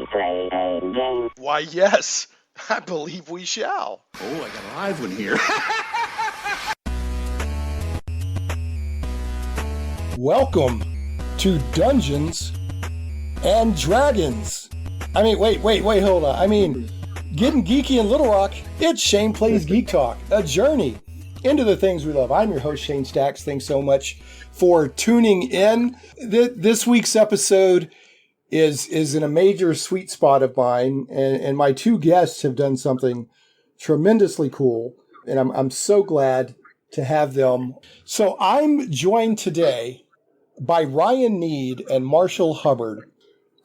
we play a game? Why, yes, I believe we shall. Oh, I got a live one here. Welcome to Dungeons and Dragons. I mean, wait, hold on. I mean, getting geeky in Little Rock, it's Shane Plays Geek Talk, a journey into the things we love. I'm your host, Shane Stacks. Thanks so much for tuning in. This week's episode is in a major sweet spot of mine, and my two guests have done something tremendously cool, and I'm so glad to have them. So I'm joined today by Ryan Nead and Marshall Hubbard,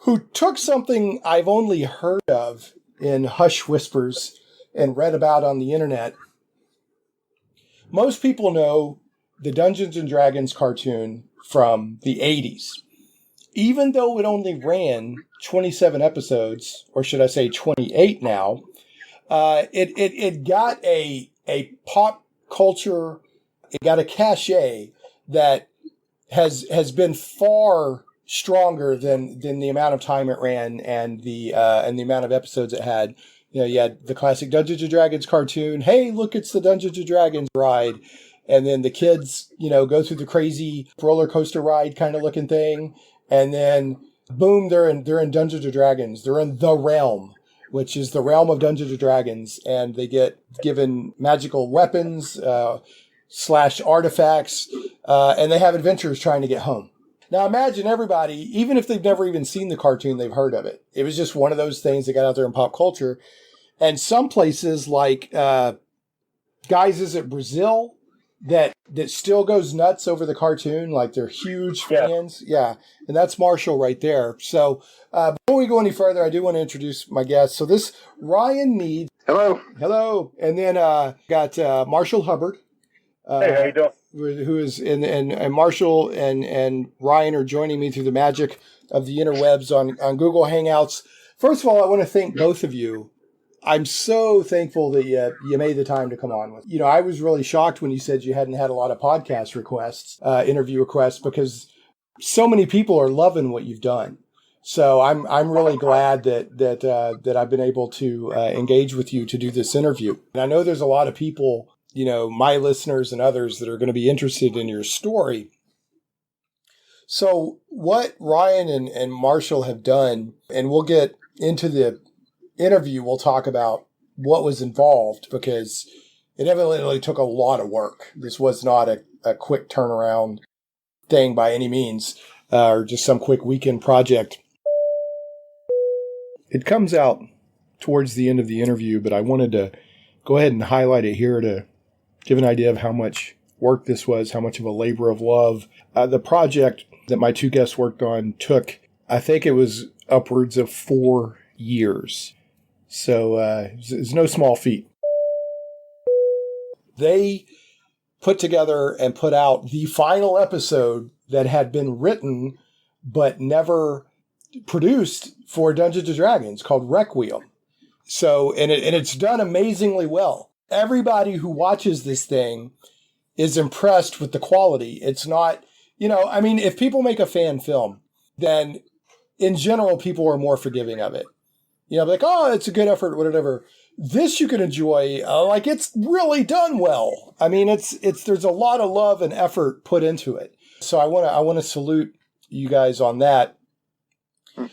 who took something I've only heard of in hush whispers and read about on the internet. Most people know the Dungeons and Dragons cartoon from the 80s. Even though it only ran 27 episodes, or should I say 28 now, it got a pop culture, it got a cachet that has been far stronger than the amount of time it ran and the amount of episodes it had. You know, you had the classic Dungeons and Dragons cartoon. Hey, look, it's the Dungeons and Dragons ride. And then the kids, go through the crazy roller coaster ride kind of looking thing. And then boom, they're in Dungeons and Dragons. They're in the realm, which is the realm of Dungeons and Dragons. And they get given magical weapons, / artifacts, and they have adventures trying to get home. Now imagine everybody, even if they've never even seen the cartoon, they've heard of it. It was just one of those things that got out there in pop culture. And some places like, guys, is it Brazil that still goes nuts over the cartoon? Like they're huge fans. Yeah. And that's Marshall right there. So before we go any further, I do want to introduce my guest. So this Ryan Nead. Hello. And then got Marshall Hubbard. Hey, how you doing? Who is and Marshall and Ryan are joining me through the magic of the interwebs on Google Hangouts. First of all, I want to thank both of you. I'm so thankful that you made the time to come on with. I was really shocked when you said you hadn't had a lot of podcast requests, interview requests, because so many people are loving what you've done. So I'm really glad that I've been able to engage with you to do this interview. And I know there's a lot of people, my listeners and others that are going to be interested in your story. So what Ryan and Marshall have done, and we'll get into the interview, we'll talk about what was involved, because it evidently took a lot of work. This was not a quick turnaround thing by any means, or just some quick weekend project. It comes out towards the end of the interview, but I wanted to go ahead and highlight it here to give an idea of how much work this was, how much of a labor of love. The project that my two guests worked on took, I think it was upwards of 4 years. So it's no small feat. They put together and put out the final episode that had been written but never produced for Dungeons and Dragons, called Requiem. So, and it's done amazingly well. Everybody who watches this thing is impressed with the quality. It's not, if people make a fan film, then in general, people are more forgiving of it. Like, oh, it's a good effort, whatever. This you can enjoy, like it's really done well. I mean, there's a lot of love and effort put into it. So I want to salute you guys on that.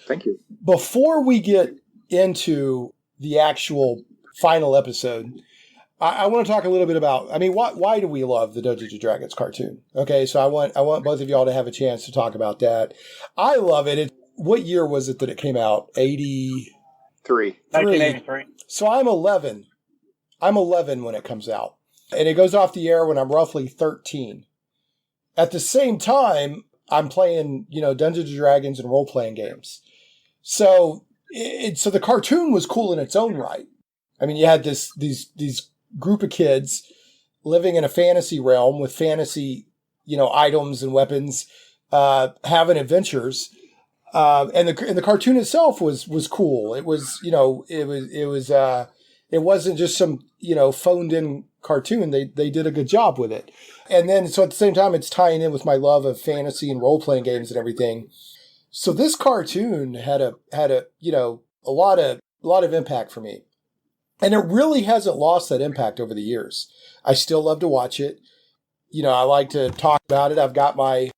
Thank you. Before we get into the actual final episode, I want to talk a little bit about, why do we love the Dungeons and Dragons cartoon? Okay, so I want both of y'all to have a chance to talk about that. I love it. What year was it that it came out? 1983. So I'm 11. I'm 11 when it comes out. And it goes off the air when I'm roughly 13. At the same time, I'm playing, Dungeons and Dragons and role-playing games. So the cartoon was cool in its own right. You had these group of kids living in a fantasy realm with fantasy, items and weapons, having adventures. And the cartoon itself was cool. It was, it wasn't just some, phoned in cartoon. They did a good job with it. And then, so at the same time, it's tying in with my love of fantasy and role-playing games and everything. So this cartoon had a a lot of impact for me. And it really hasn't lost that impact over the years. I still love to watch it. I like to talk about it. I've got my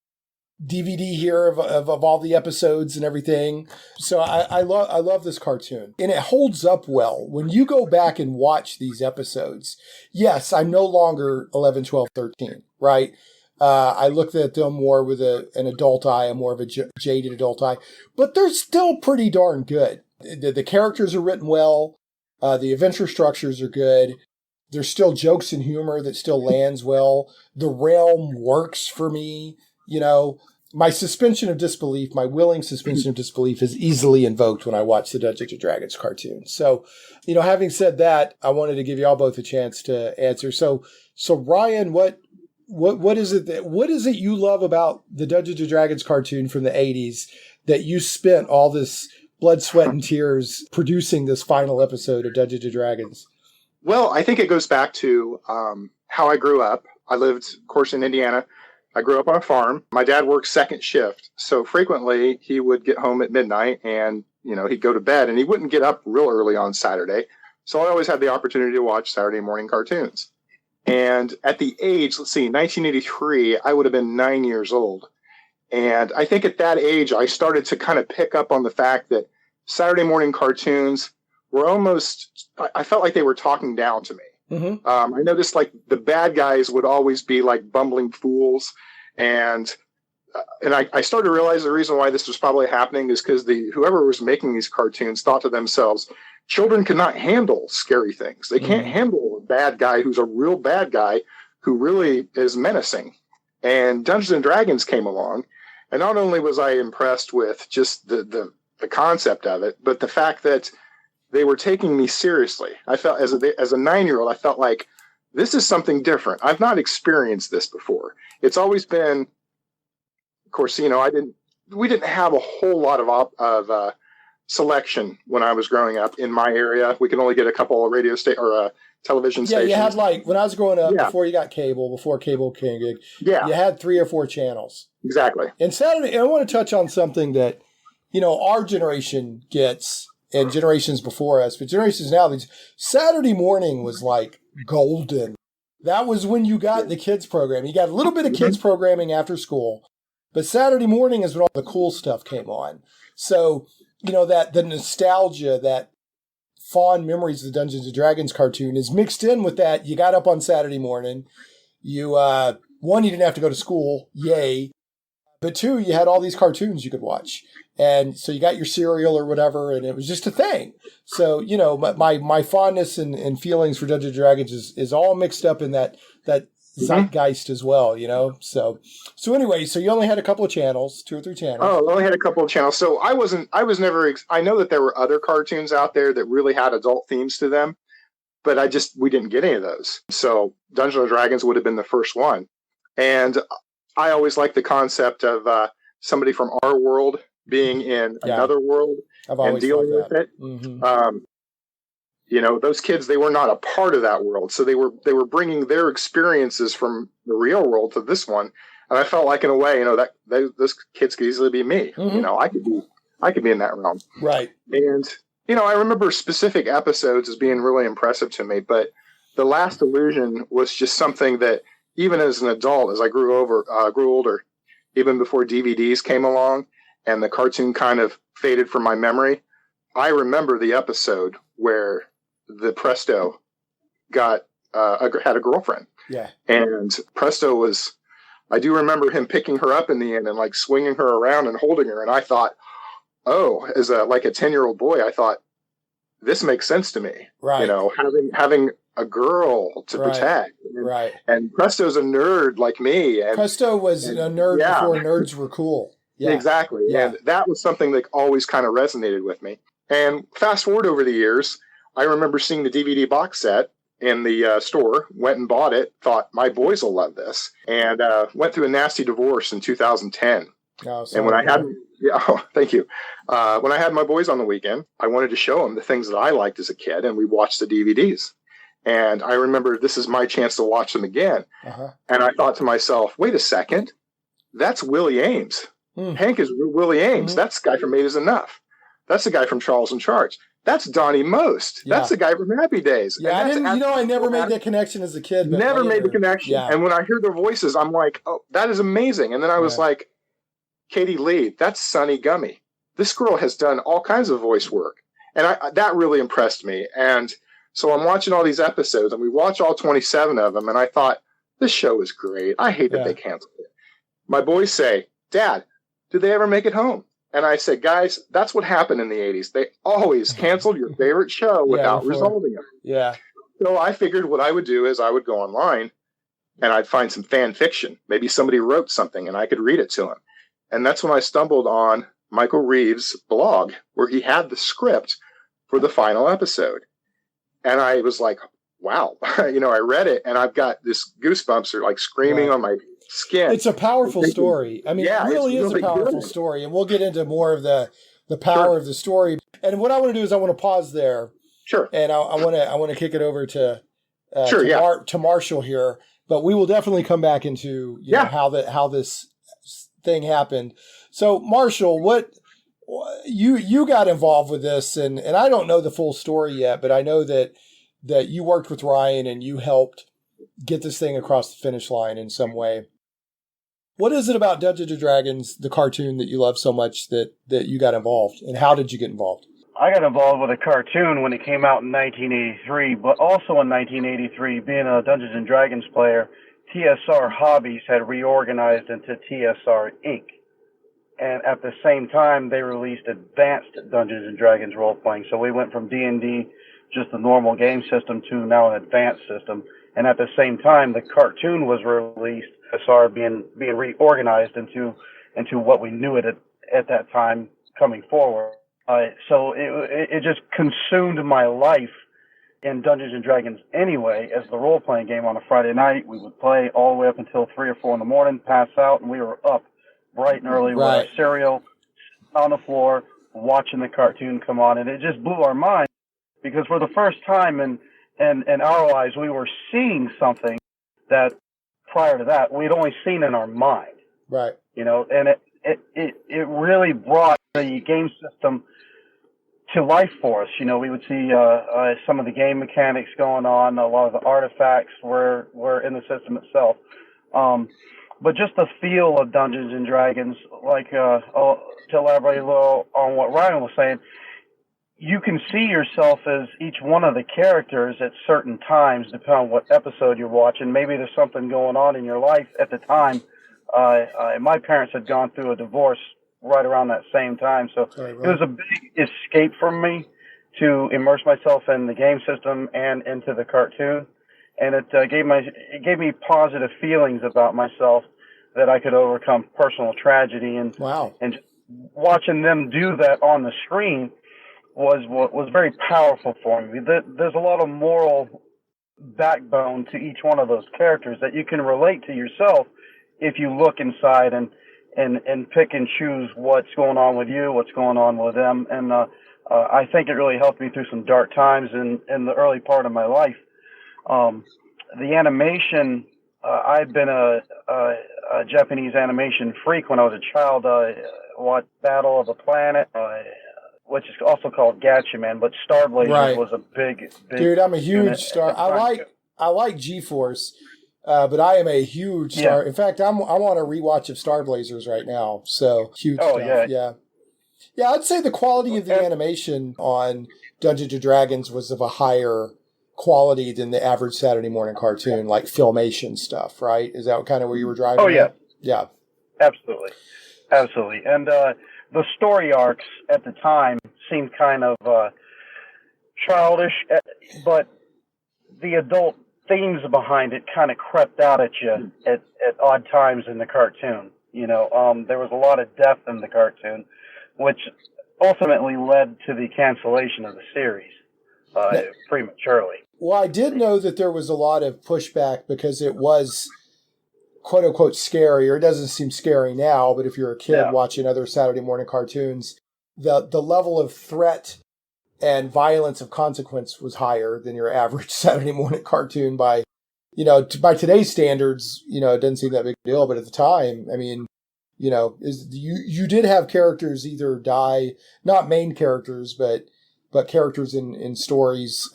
DVD here of all the episodes and everything. So I love this cartoon. And it holds up well. When you go back and watch these episodes, yes, I'm no longer 11, 12, 13, right? I looked at them more with an adult eye, more of a jaded adult eye. But they're still pretty darn good. The characters are written well. The adventure structures are good. There's still jokes and humor that still lands well. The realm works for me. My suspension of disbelief, my willing suspension of disbelief is easily invoked when I watch the Dungeons & Dragons cartoon. So, having said that, I wanted to give y'all both a chance to answer. So Ryan, what is it you love about the Dungeons & Dragons cartoon from the 80s that you spent all this blood, sweat, and tears producing this final episode of Dungeons & Dragons? Well, I think it goes back to how I grew up. I lived, of course, in Indiana. I grew up on a farm. My dad worked second shift. So frequently he would get home at midnight and, he'd go to bed and he wouldn't get up real early on Saturday. So I always had the opportunity to watch Saturday morning cartoons. And at the age, 1983, I would have been 9 years old. And I think at that age, I started to kind of pick up on the fact that Saturday morning cartoons were almost, I felt like they were talking down to me. Mm-hmm. I noticed the bad guys would always be like bumbling fools. And I started to realize the reason why this was probably happening is because whoever was making these cartoons thought to themselves, children cannot handle scary things. They can't handle a bad guy who's a real bad guy who really is menacing. And Dungeons and Dragons came along. And not only was I impressed with just the concept of it, but the fact that they were taking me seriously. I felt as a 9-year-old, I felt like this is something different. I've not experienced this before. It's always been, of course, we didn't have a whole lot of selection when I was growing up in my area. We could only get a couple of radio television stations. Yeah, you had when I was growing up, before you got cable, before cable came gig, you had 3 or 4 channels. Exactly. And Saturday, I want to touch on something that, our generation gets, and generations before us, but generations now, Saturday morning was like golden. That was when you got the kids program. You got a little bit of kids programming after school, but Saturday morning is when all the cool stuff came on. So, that the nostalgia, that fond memories of the Dungeons and Dragons cartoon is mixed in with that. You got up on Saturday morning. You, one, you didn't have to go to school. Yay. But 2, you had all these cartoons you could watch. And so you got your cereal or whatever, and it was just a thing. So, my fondness and feelings for Dungeons & Dragons is all mixed up in that zeitgeist as well, So anyway, so you only had a couple of channels, 2 or 3 channels. Oh, I only had a couple of channels. So I know that there were other cartoons out there that really had adult themes to them, but we didn't get any of those. So Dungeons and Dragons would have been the first one. And I always liked the concept of somebody from our world being in another world and dealing with it. Mm-hmm. Those kids, they were not a part of that world. So they were bringing their experiences from the real world to this one. And I felt like in a way, that those kids could easily be me. Mm-hmm. I could be in that realm. Right. And, I remember specific episodes as being really impressive to me, but The Last Illusion was just something that even as an adult, as I grew older, even before DVDs came along and the cartoon kind of faded from my memory, I remember the episode where the Presto had a girlfriend. Yeah. And Presto I do remember him picking her up in the end and swinging her around and holding her. And I thought, as a 10-year-old boy, I thought, this makes sense to me. Right. Having a girl to protect. Right. And Presto's a nerd like me. And Presto was a nerd before nerds were cool. Yeah. Exactly. Yeah. And that was something that always kind of resonated with me. And fast forward over the years, I remember seeing the DVD box set in the store, went and bought it, thought my boys will love this, and went through a nasty divorce in 2010. Oh, and when I had, thank you. When I had my boys on the weekend, I wanted to show them the things that I liked as a kid, and we watched the DVDs. And I remember this is my chance to watch them again. Uh-huh. And I thought to myself, wait a second, that's Willie Ames. Hank is Willie Ames. Mm-hmm. That's the guy from Eight Is Enough. that's the guy from Charles in Charge. That's Donnie Most. Yeah. That's the guy from Happy Days. Yeah, I didn't. I never made that connection as a kid. But never later, made the connection. Yeah. And when I hear their voices, I'm like, oh, that is amazing. And then I was like, Katie Lee, that's Sunny Gummy. This girl has done all kinds of voice work. And that really impressed me. And so I'm watching all these episodes, and we watch all 27 of them. And I thought, this show is great. I hate that they canceled it. My boys say, Dad, did they ever make it home? And I said, guys, that's what happened in the 80s. They always canceled your favorite show without resolving it. Yeah. So I figured what I would do is I would go online and I'd find some fan fiction. Maybe somebody wrote something and I could read it to them. And that's when I stumbled on Michael Reeves' blog, where he had the script for the final episode. And I was like, wow, I read it and I've got this goosebumps are like screaming on my skin. It's a powerful story. I mean, it really is a powerful story. And we'll get into more of the power of the story. And what I want to do is I want to pause there. Sure. And I want to kick it over to Marshall here. But we will definitely come back into know, how this thing happened. So Marshall, what you got involved with this, and I don't know the full story yet, but I know that you worked with Ryan and you helped get this thing across the finish line in some way. What is it about Dungeons & Dragons, the cartoon, that you love so much that you got involved, and how did you get involved? I got involved with a cartoon when it came out in 1983, but also in 1983, being a Dungeons & Dragons player, TSR Hobbies had reorganized into TSR Inc. And at the same time, they released Advanced Dungeons & Dragons role-playing. So we went from D&D, just the normal game system, to now an advanced system. And at the same time, the cartoon was released, TSR being reorganized into what we knew it at that time coming forward. So it just consumed my life in Dungeons & Dragons anyway, as the role-playing game on a Friday night. We would play all the way up until 3 or 4 in the morning, pass out, and we were up bright and early with our cereal on the floor, watching the cartoon come on. And it just blew our mind, because for the first time in our lives, we were seeing something that prior to that we'd only seen in our mind. Right. And it really brought the game system to life for us. We would see some of the game mechanics going on. A lot of the artifacts were in the system itself. But just the feel of Dungeons & Dragons, like to elaborate a little on what Ryan was saying, you can see yourself as each one of the characters at certain times, depending on what episode you're watching. Maybe there's something going on in your life at the time. My parents had gone through a divorce right around that same time, so it was a big escape from me to immerse myself in the game system and into the cartoon, and it gave me positive feelings about myself that I could overcome personal tragedy, and and watching them do that on the screen was very powerful for me. There's a lot of moral backbone to each one of those characters that you can relate to yourself if you look inside and pick and choose what's going on with you, what's going on with them. And I think it really helped me through some dark times in the early part of my life. The animation, I'd been a Japanese animation freak when I was a child. Watched Battle of the Planet, which is also called Gatchaman, but Star Blazers was a big dude. I'm a huge Star. I like G-Force. But I am a huge Star. In fact, I want a rewatch of Star Blazers right now. So huge stuff. Yeah. I'd say the quality of the animation on Dungeons & Dragons was of a higher quality than the average Saturday morning cartoon, like Filmation stuff, right? Is that kind of where you were driving? Oh, yeah. At? Yeah. Absolutely. And the story arcs at the time seemed kind of childish, but the adult themes behind it kind of crept out at you at odd times in the cartoon. There was a lot of death in the cartoon, which ultimately led to the cancellation of the series prematurely. Well, I did know that there was a lot of pushback because it was quote unquote scary, or it doesn't seem scary now, but if you're a kid watching other Saturday morning cartoons, the level of threat and violence of consequence was higher than your average Saturday morning cartoon by today's standards. It doesn't seem that big a deal, but at the time, I mean, is you did have characters either die, not main characters, but characters in stories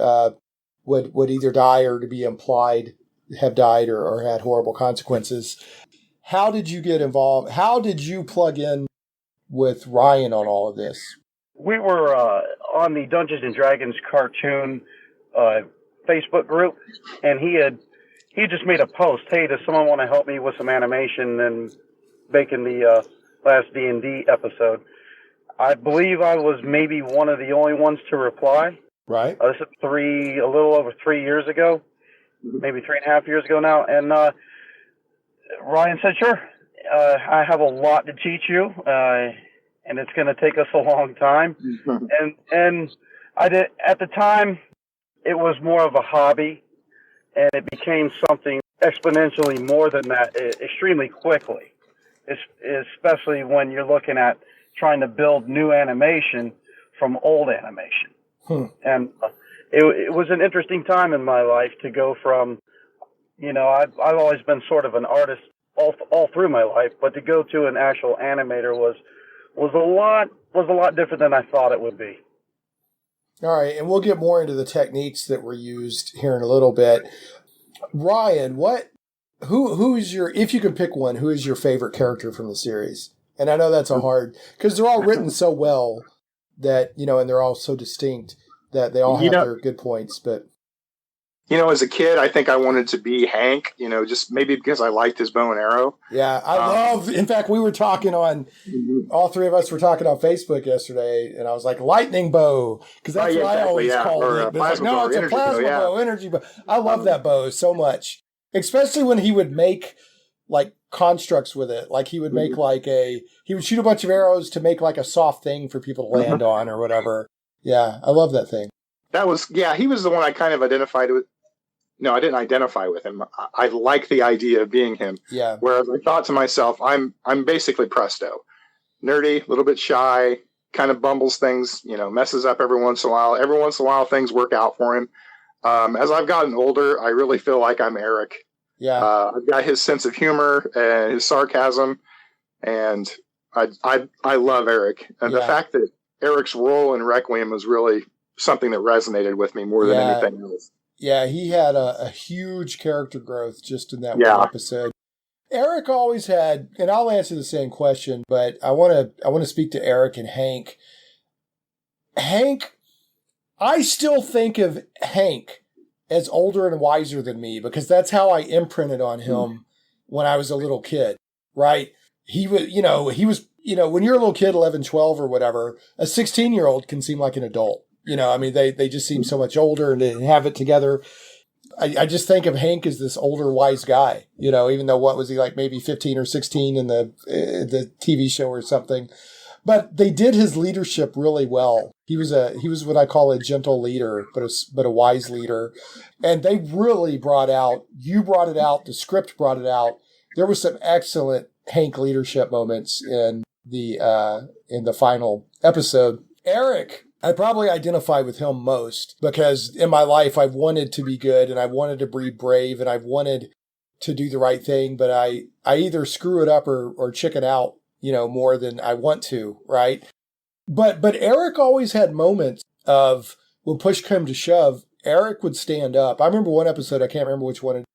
would either die or to be implied have died or had horrible consequences. How did you get involved? How did you plug in with Ryan on all of this? We were on the Dungeons and Dragons cartoon Facebook group, and he just made a post. Hey, does someone want to help me with some animation and making the last D&D episode? I believe I was maybe one of the only ones to reply. Right. This is a little over 3 years ago, maybe 3.5 years ago now. And Ryan said, sure, I have a lot to teach you, and it's going to take us a long time. And I did, at the time, it was more of a hobby, and it became something exponentially more than that extremely quickly, especially when you're looking at trying to build new animation from old animation. And it was an interesting time in my life to go from, I've always been sort of an artist all through my life, but to go to an actual animator was a lot different than I thought it would be. All right, and we'll get more into the techniques that were used here in a little bit. Ryan, who's your, if you could pick one, who is your favorite character from the series? And I know that's a hard, because they're all written so well that, and they're all so distinct that they all have their good points. But as a kid, I think I wanted to be Hank, just maybe because I liked his bow and arrow. Yeah, in fact, we were talking all three of us were talking on Facebook yesterday, and I was like, lightning bow, because that's what I always called it. But it's no, it's a plasma bow, energy bow. I love that bow so much, especially when he would make like constructs with it. Like he would make he would shoot a bunch of arrows to make like a soft thing for people to land on or whatever. Yeah, I love that thing. He was the one I kind of identified with. No, I didn't identify with him. I like the idea of being him. Yeah. Whereas I thought to myself, I'm basically Presto. Nerdy, a little bit shy, kind of bumbles things, messes up every once in a while. Every once in a while, things work out for him. As I've gotten older, I really feel like I'm Eric. Yeah. I've got his sense of humor and his sarcasm, and I love Eric. And the fact that Eric's role in Requiem was really something that resonated with me more than anything else. Yeah, he had a huge character growth just in that one episode. Eric always had, and I'll answer the same question, but I want to speak to Eric and Hank. Hank, I still think of Hank as older and wiser than me because that's how I imprinted on him when I was a little kid, right? He was, when you're a little kid, 11, 12 or whatever, a 16-year-old can seem like an adult. They just seem so much older and didn't have it together. I just think of Hank as this older, wise guy, even though what was he like maybe 15 or 16 in the TV show or something. But they did his leadership really well. He was what I call a gentle leader, but a wise leader. And they really you brought it out, the script brought it out. There were some excellent Hank leadership moments in the final episode. Eric, I probably identify with him most because in my life I've wanted to be good and I wanted to be brave and I've wanted to do the right thing, but I either screw it up or chicken out, more than I want to, right? But Eric always had moments of when push came to shove, Eric would stand up. I remember one episode, I can't remember which one it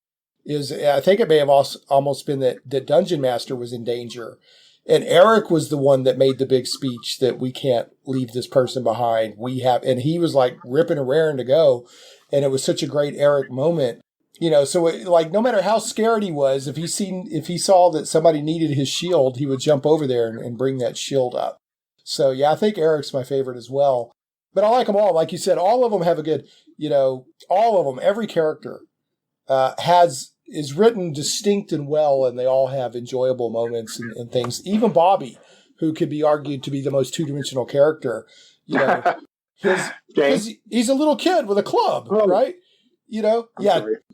is. I think it may have almost been that Dungeon Master was in danger. And Eric was the one that made the big speech that we can't leave this person behind. And he was like ripping and raring to go. And it was such a great Eric moment, so no matter how scared he was, if he saw that somebody needed his shield, he would jump over there and bring that shield up. So yeah, I think Eric's my favorite as well, but I like them all. Like you said, all of them have a good, all of them, every character, is written distinct and well, and they all have enjoyable moments and things. Even Bobby, who could be argued to be the most two-dimensional character, he's a little kid with a club, right?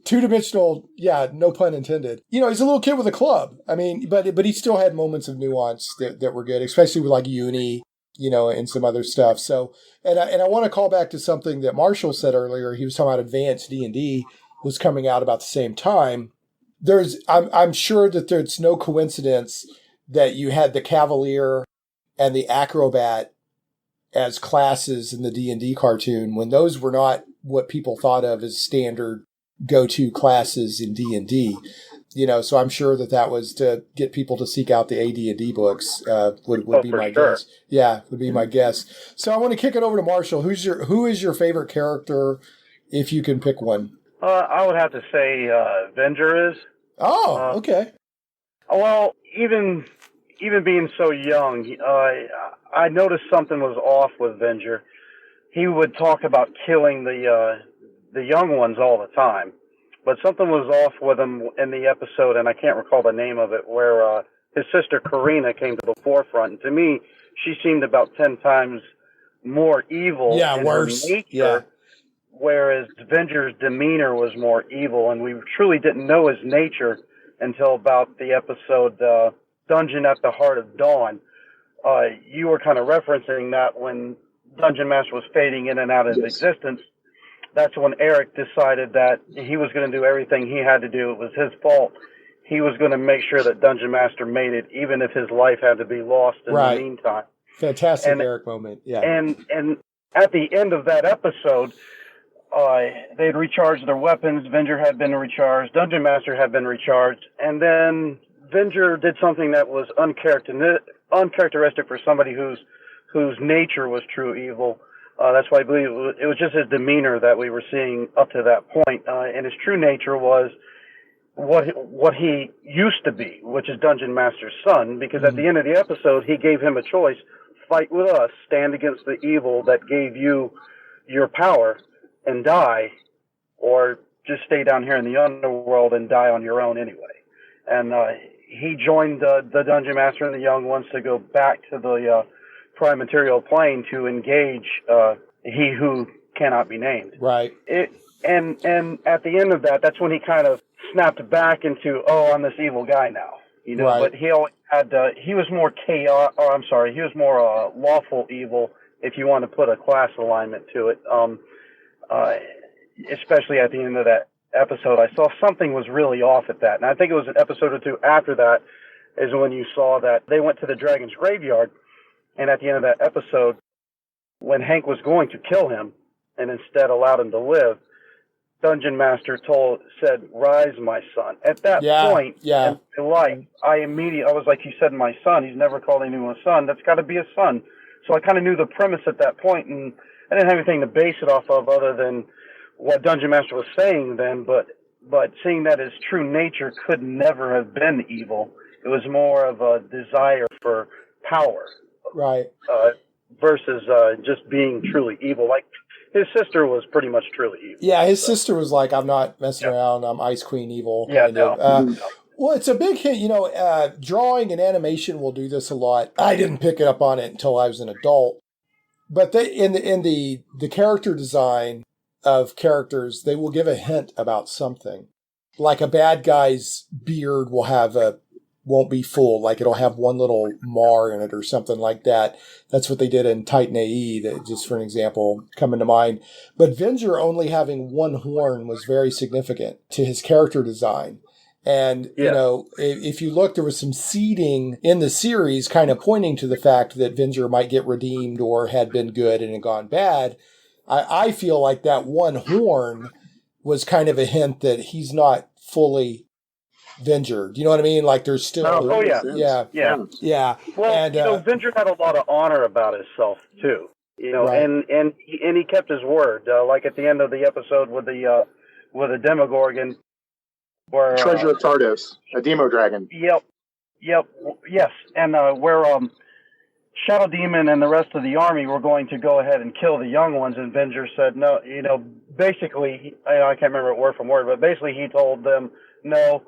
Two-dimensional, no pun intended. He's a little kid with a club. I mean, but he still had moments of nuance that were good, especially with like Uni, and some other stuff. So, and I want to call back to something that Marshall said earlier. He was talking about Advanced D&D was coming out about the same time. I'm sure that there's no coincidence that you had the Cavalier and the Acrobat as classes in the D&D cartoon, when those were not what people thought of as standard go-to classes in D&D. So I'm sure that was to get people to seek out the AD&D books, would be my guess. Yeah, would be my guess. So I want to kick it over to Marshall. Who is your favorite character, if you can pick one? I would have to say Venger is. Oh, okay. Well, even being so young, I noticed something was off with Venger. He would talk about killing the young ones all the time, but something was off with him in the episode, and I can't recall the name of it, where his sister Karina came to the forefront. And to me, she seemed about 10 times more evil in worse. her nature, yeah. Whereas Venger's demeanor was more evil, and we truly didn't know his nature until about the episode Dungeon at the Heart of Dawn. You were kind of referencing that when Dungeon Master was fading in and out of existence. That's when Eric decided that he was going to do everything he had to do. It was his fault. He was going to make sure that Dungeon Master made it, even if his life had to be lost in the meantime. Fantastic Eric moment. Yeah. And at the end of that episode, they'd recharged their weapons. Venger had been recharged. Dungeon Master had been recharged. And then Venger did something that was uncharacteristic for somebody whose nature was true evil. That's why I believe it was just his demeanor that we were seeing up to that point. And his true nature was what he used to be, which is Dungeon Master's son, because at the end of the episode, he gave him a choice: fight with us, stand against the evil that gave you your power and die, or just stay down here in the underworld and die on your own anyway. And he joined the Dungeon Master and the young ones to go back to the prime material plane to engage he who cannot be named. Right. And at the end of that, that's when he kind of snapped back into, I'm this evil guy now. Right. But he always had, he was more he was more lawful evil, if you want to put a class alignment to it. Especially at the end of that episode, I saw something was really off at that. And I think it was an episode or two after that is when you saw that they went to the dragon's graveyard. And at the end of that episode, when Hank was going to kill him and instead allowed him to live, Dungeon Master said, "Rise, my son." At that point in my life, I was like, he said, "My son." He's never called anyone a son. That's got to be a son. So I kind of knew the premise at that point, and I didn't have anything to base it off of other than what Dungeon Master was saying then. But seeing that his true nature could never have been evil, it was more of a desire for power. Right. Versus just being truly evil. Like, his sister was pretty much truly evil. Yeah, his sister was like, "I'm not messing around. I'm Ice Queen evil." Well, it's a big hint. Drawing and animation will do this a lot. I didn't pick up on it until I was an adult. But in the character design of characters, they will give a hint about something. Like a bad guy's beard won't be full, like it'll have one little mar in it or something like that. That's what they did in Titan AE, just for an example coming to mind. But Venger only having one horn was very significant to his character design. And, if you look, there was some seeding in the series kind of pointing to the fact that Venger might get redeemed or had been good and had gone bad. I feel like that one horn was kind of a hint that he's not fully Venger. Do you know what I mean? Like there's still... Yeah. Well, Venger had a lot of honor about himself too. Right. And he kept his word. Like at the end of the episode with the Demogorgon, where Treasure of Tardos, a Demo Dragon. Yep. Yes, and where Shadow Demon and the rest of the army were going to go ahead and kill the young ones, and Venger said no. Basically, I can't remember it word from word, but basically he told them, "No,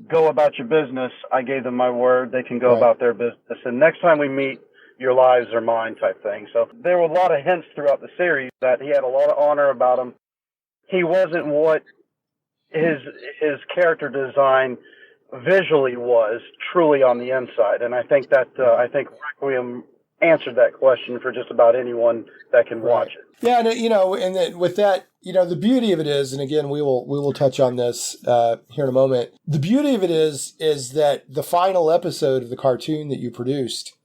go about your business. I gave them my word. They can go about their business. And next time we meet, your lives are mine," type thing. So there were a lot of hints throughout the series that he had a lot of honor about him. He wasn't what his character design visually was truly on the inside. And I think that Requiem answered that question for just about anyone that can watch it. Yeah, and and then with that, the beauty of it is, and again, we will touch on this here in a moment. The beauty of it is that the final episode of the cartoon that you produced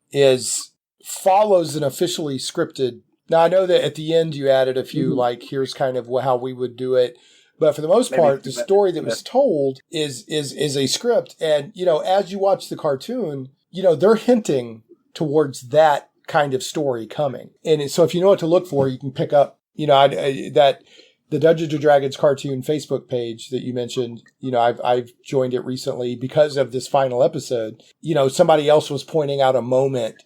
follows an officially scripted. Now, I know that at the end you added a few, like, here's kind of how we would do it. But for the most part, the story that was told is a script. And, as you watch the cartoon, they're hinting towards that kind of story coming. And so if you know what to look for, you can pick up, that the Dungeons & Dragons cartoon Facebook page that you mentioned, I've joined it recently because of this final episode. Somebody else was pointing out a moment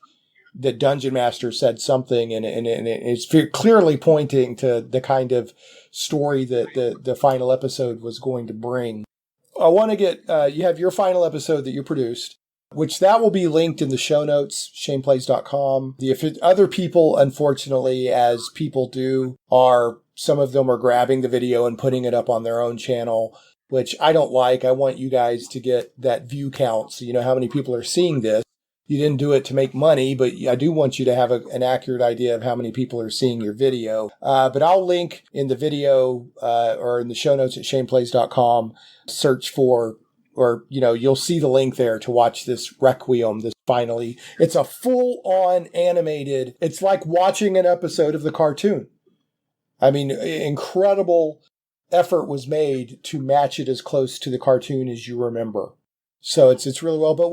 that Dungeon Master said something, and it's clearly pointing to the kind of story that the final episode was going to bring. I want to get, you have your final episode that you produced, which that will be linked in the show notes, shaneplays.com. Other people, unfortunately, as people do, some of them are grabbing the video and putting it up on their own channel, which I don't like. I want you guys to get that view count so you know how many people are seeing this. You didn't do it to make money, but I do want you to have an accurate idea of how many people are seeing your video. But I'll link in the video or in the show notes at shaneplays.com. Search for, or, you'll see the link there to watch this Requiem. It's a full-on animated, it's like watching an episode of the cartoon. I mean, incredible effort was made to match it as close to the cartoon as you remember. So it's really well. But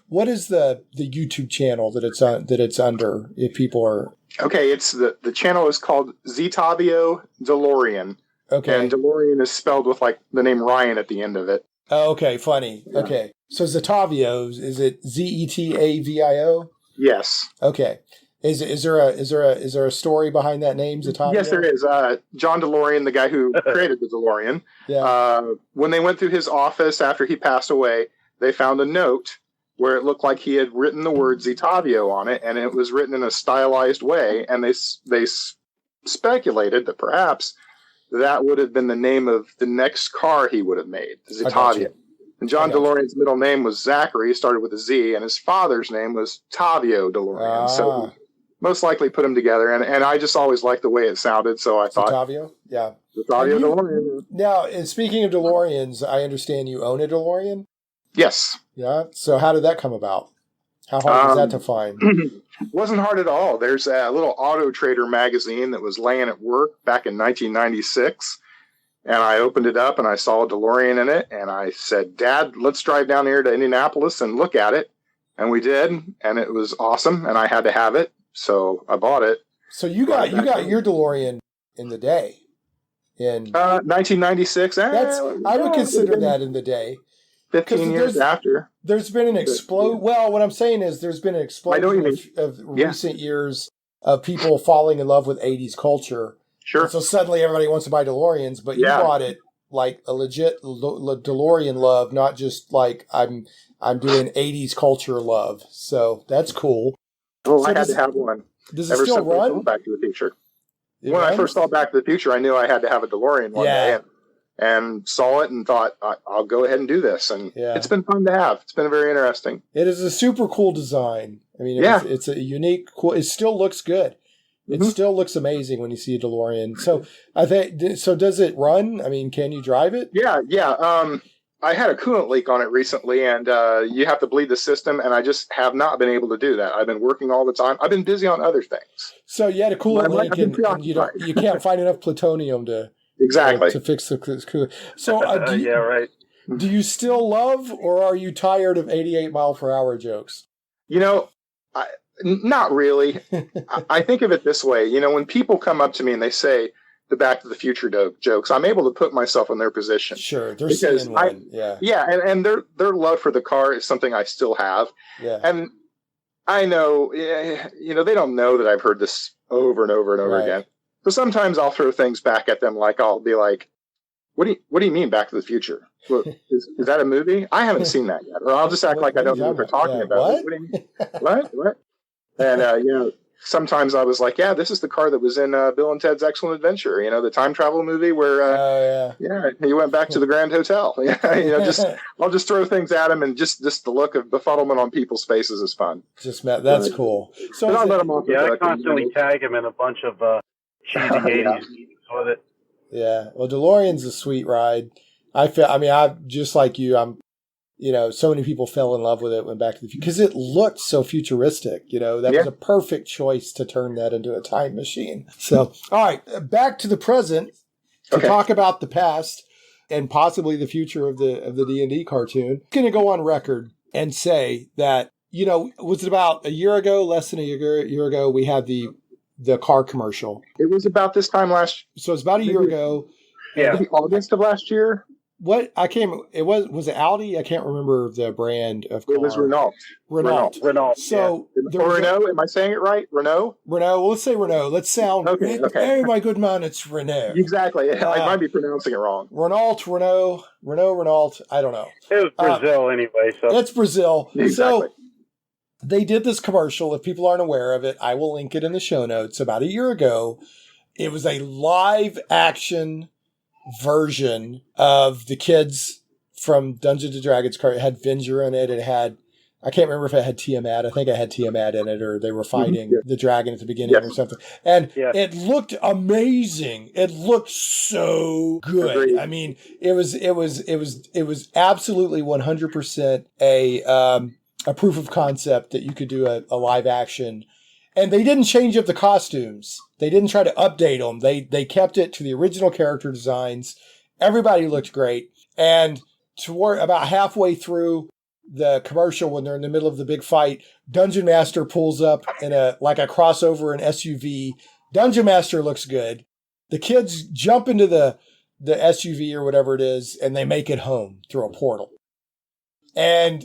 what is the YouTube channel that it's under? If people are it's the channel is called Zetavio DeLorean. Okay, and DeLorean is spelled with like the name Ryan at the end of it. Oh, okay, funny. Yeah. Okay, so Zetavio, is it Zetavio? Yes. Okay. Is there a story behind that name, Zetavio? Yes, there is. John DeLorean, the guy who created the DeLorean, when they went through his office after he passed away, they found a note where it looked like he had written the word Zetavio on it, and it was written in a stylized way, and they speculated that perhaps that would have been the name of the next car he would have made, Zetavio. And John DeLorean's middle name was Zachary, started with a Z, and his father's name was Tavio DeLorean. So most likely put them together, and I just always liked the way it sounded, so I thought... Zetavio? Yeah. Zetavio DeLorean. Now, and speaking of DeLoreans, I understand you own a DeLorean? Yes. Yeah? So how did that come about? How hard was that to find? Wasn't hard at all. There's a little Auto Trader magazine that was laying at work back in 1996, and I opened it up, and I saw a DeLorean in it, and I said, Dad, let's drive down here to Indianapolis and look at it. And we did, and it was awesome, and I had to have it. So I bought it. So you got your DeLorean in the day, in 1996. I would consider that in the day. 15 years after. There's been an explosion. Well, what I'm saying is there's been an explosion of recent years of people falling in love with 80s culture. Sure. And so suddenly everybody wants to buy DeLoreans, but you bought it like a legit DeLorean love, not just like I'm doing 80s culture love. So that's cool. Well, I had to have one. Does it still run? Back to the Future. When I first saw Back to the Future, I knew I had to have a DeLorean one day, and saw it and thought, I'll go ahead and do this. And it's been fun to have. It's been very interesting. It is a super cool design. I mean, it's a unique, cool. It still looks good. It still looks amazing when you see a DeLorean. So does it run? I mean, can you drive it? Yeah. I had a coolant leak on it recently, and you have to bleed the system, and I just have not been able to do that. I've been working all the time. I've been busy on other things. So you had a coolant leak, and you can't find enough plutonium to fix the coolant. So right. Do you still love, or are you tired of 88 mile per hour jokes? Not really. I think of it this way. When people come up to me and they say the Back to the Future jokes, I'm able to put myself in their position. Sure, they're seeing one. And their love for the car is something I still have. Yeah, and I know, they don't know that I've heard this over and over and over again. So sometimes I'll throw things back at them, like I'll be like, "What do you mean Back to the Future? Well, is that a movie? I haven't seen that yet." Or I'll just act like I don't know what they're talking about. What? What? And sometimes I was like, yeah, this is the car that was in Bill and Ted's Excellent Adventure, the time travel movie where, he went back to the Grand Hotel. I'll just throw things at him, and just the look of befuddlement on people's faces is fun. That's cool. So I'll let him off. I constantly tag him in a bunch of cheesy 80s meetings with it. Yeah, well, DeLorean's a sweet ride. I just like you. So many people fell in love with it, went back to the future because it looked so futuristic. That was a perfect choice to turn that into a time machine. So, all right, back to the present to talk about the past and possibly the future of the D&D cartoon. I'm going to go on record and say that was it about a year ago, less than a year ago, we had the car commercial. It was about this time last. So it's about a year ago. Yeah, August of last year. What I can't. It was it Audi? I can't remember the brand of car. It was Renault. So or Renault. Am I saying it right? Renault. Well, let's say Renault. Let's sound. Okay. Hey, my good man, it's Renault. Exactly. I might be pronouncing it wrong. Renault. I don't know. It was Brazil anyway. So it's Brazil. Exactly. So they did this commercial. If people aren't aware of it, I will link it in the show notes. About a year ago, it was a live action version of the kids from Dungeons and Dragons card. It had Venger in it. It had, I can't remember if it had Tiamat. I think it had Tiamat in it, or they were fighting the dragon at the beginning or something. And it looked amazing. It looked so good. Agreed. I mean, it was absolutely 100% a proof of concept that you could do a live action. And they didn't change up the costumes. They didn't try to update them. They kept it to the original character designs. Everybody looked great. And toward about halfway through the commercial, when they're in the middle of the big fight, Dungeon Master pulls up in a crossover, an SUV. Dungeon Master looks good. The kids jump into the SUV or whatever it is, and they make it home through a portal. And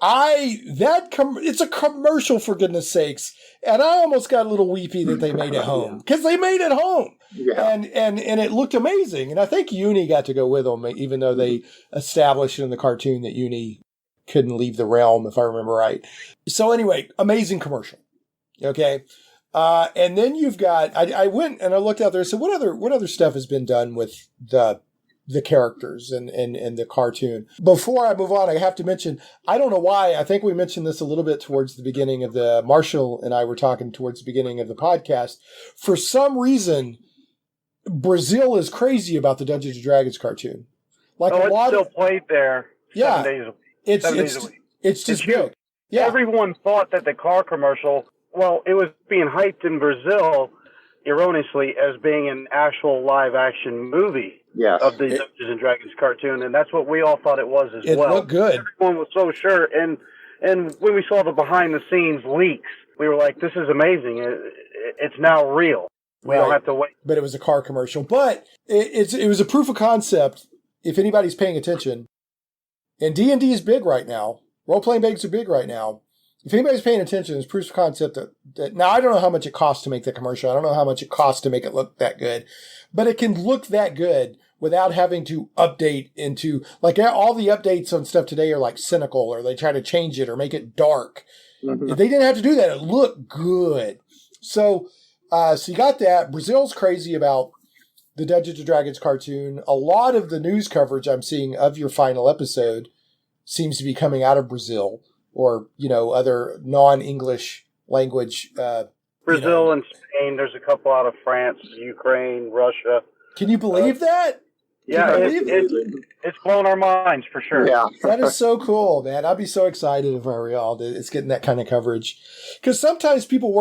it's a commercial, for goodness sakes. And I almost got a little weepy that they made it home, because they made it home. Yeah. And it looked amazing. And I think Uni got to go with them, even though they established in the cartoon that Uni couldn't leave the realm, if I remember right. So anyway, amazing commercial. Okay. And then you've got, I went and I looked out there and said, what other stuff has been done with the characters and the cartoon? Before I move on, I have to mention, I don't know why, I think we mentioned this a little bit towards the beginning of Marshall and I were talking towards the beginning of the podcast. For some reason, Brazil is crazy about the Dungeons and Dragons cartoon. It's still played there 7 days a week. It's just good. Yeah. Everyone thought that the car commercial, it was being hyped in Brazil erroneously as being an actual live action movie. Yes. Of the Dungeons and Dragons cartoon, and that's what we all thought it was as well. It looked good. Everyone was so sure, and when we saw the behind the scenes leaks, we were like, "This is amazing! It's now real. We don't have to wait." But it was a car commercial. But it was a proof of concept. If anybody's paying attention, and D&D is big right now. Role playing games are big right now. If anybody's paying attention, it's proof of concept that now I don't know how much it costs to make the commercial. I don't know how much it costs to make it look that good, but it can look that good without having to update into, like, all the updates on stuff today are like cynical, or they try to change it or make it dark. Mm-hmm. If they didn't have to do that, it looked good. So you got that. Brazil's crazy about the Dungeons and Dragons cartoon. A lot of the news coverage I'm seeing of your final episode seems to be coming out of Brazil, or, other non-English language. Brazil and Spain. There's a couple out of France, Ukraine, Russia. Can you believe that? Yeah, it's blown our minds for sure. Yeah. That is so cool, man. I'd be so excited if I were y'all. It's getting that kind of coverage. Because sometimes people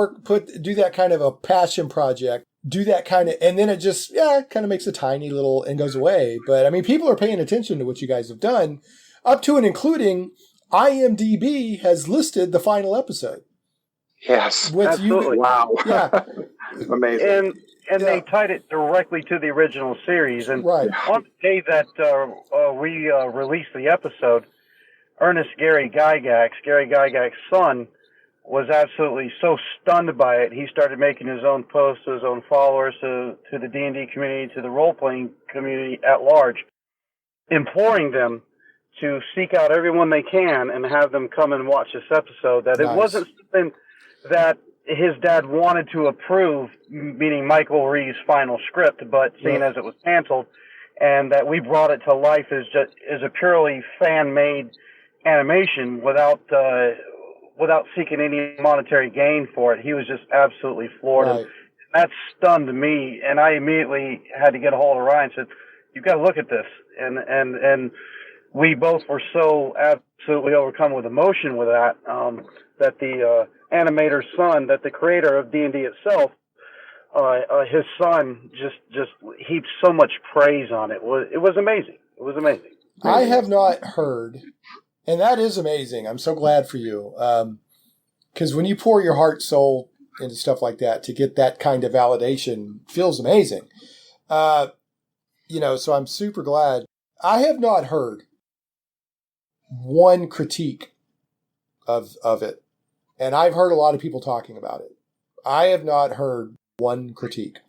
do that kind of a passion project, and then it just, kind of makes a tiny little and goes away. But, I mean, people are paying attention to what you guys have done, up to and including IMDB has listed the final episode. Yes. With absolutely. Wow. Yeah. Amazing. And they tied it directly to the original series. And on the day that we released the episode, Ernest Gary Gygax's son, was absolutely so stunned by it. He started making his own posts to his own followers, to the D&D community, to the role-playing community at large, imploring them to seek out everyone they can and have them come and watch this episode. That It wasn't something that his dad wanted to approve, meaning Michael Reeves' final script, but seeing as it was canceled, and that we brought it to life as a purely fan-made animation without seeking any monetary gain for it, he was just absolutely floored. Right. And that stunned me, and I immediately had to get a hold of Ryan and said, "You've got to look at this." And we both were so absolutely overcome with emotion with that, that the animator's son, that the creator of D&D itself, his son just heaped so much praise on it. It was amazing. It was amazing. I have not heard, and that is amazing. I'm so glad for you. Because when you pour your heart, soul into stuff like that, to get that kind of validation feels amazing. So I'm super glad. I have not heard one critique of it. And I've heard a lot of people talking about it. I have not heard one critique.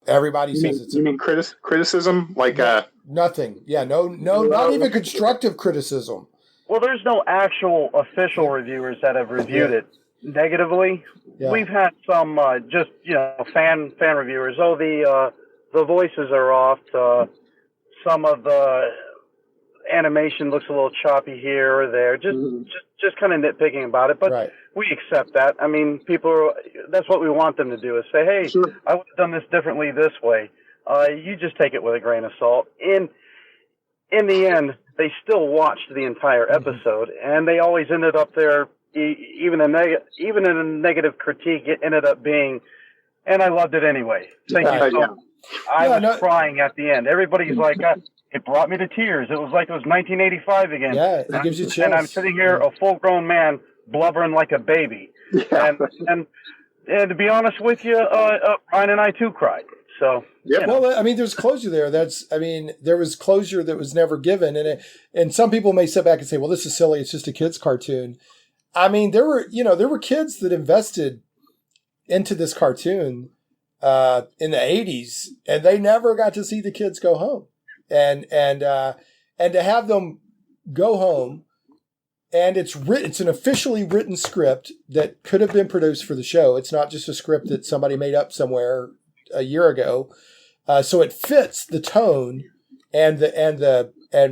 Everybody says it's... You mean criticism? Like... Nothing. Yeah, no, not even constructive criticism. Well, there's no actual official reviewers that have reviewed it negatively. Yeah. We've had some just fan reviewers. Oh, the voices are off. Some of the animation looks a little choppy here or there. Just kind of nitpicking about it, but we accept that. I mean, that's what we want them to do, is say, "Hey, sure, I would have done this differently this way." You just take it with a grain of salt. In the end, they still watched the entire episode, and they always ended up there. Even in a negative critique, it ended up being, "And I loved it anyway." Thank you so much. I was crying at the end. Everybody's like, it brought me to tears. It was like it was 1985 again. Yeah, it gives you chills. And I'm sitting here, a full-grown man, blubbering like a baby. Yeah. And to be honest with you, Ryan and I too cried. So, Well, I mean, there's closure there. There was closure that was never given, and some people may sit back and say, "Well, this is silly. It's just a kid's cartoon." I mean, there were kids that invested into this cartoon in the 80s, and they never got to see the kids go home, and to have them go home, and it's an officially written script that could have been produced for the show. It's not just a script that somebody made up somewhere a year ago, so it fits the tone and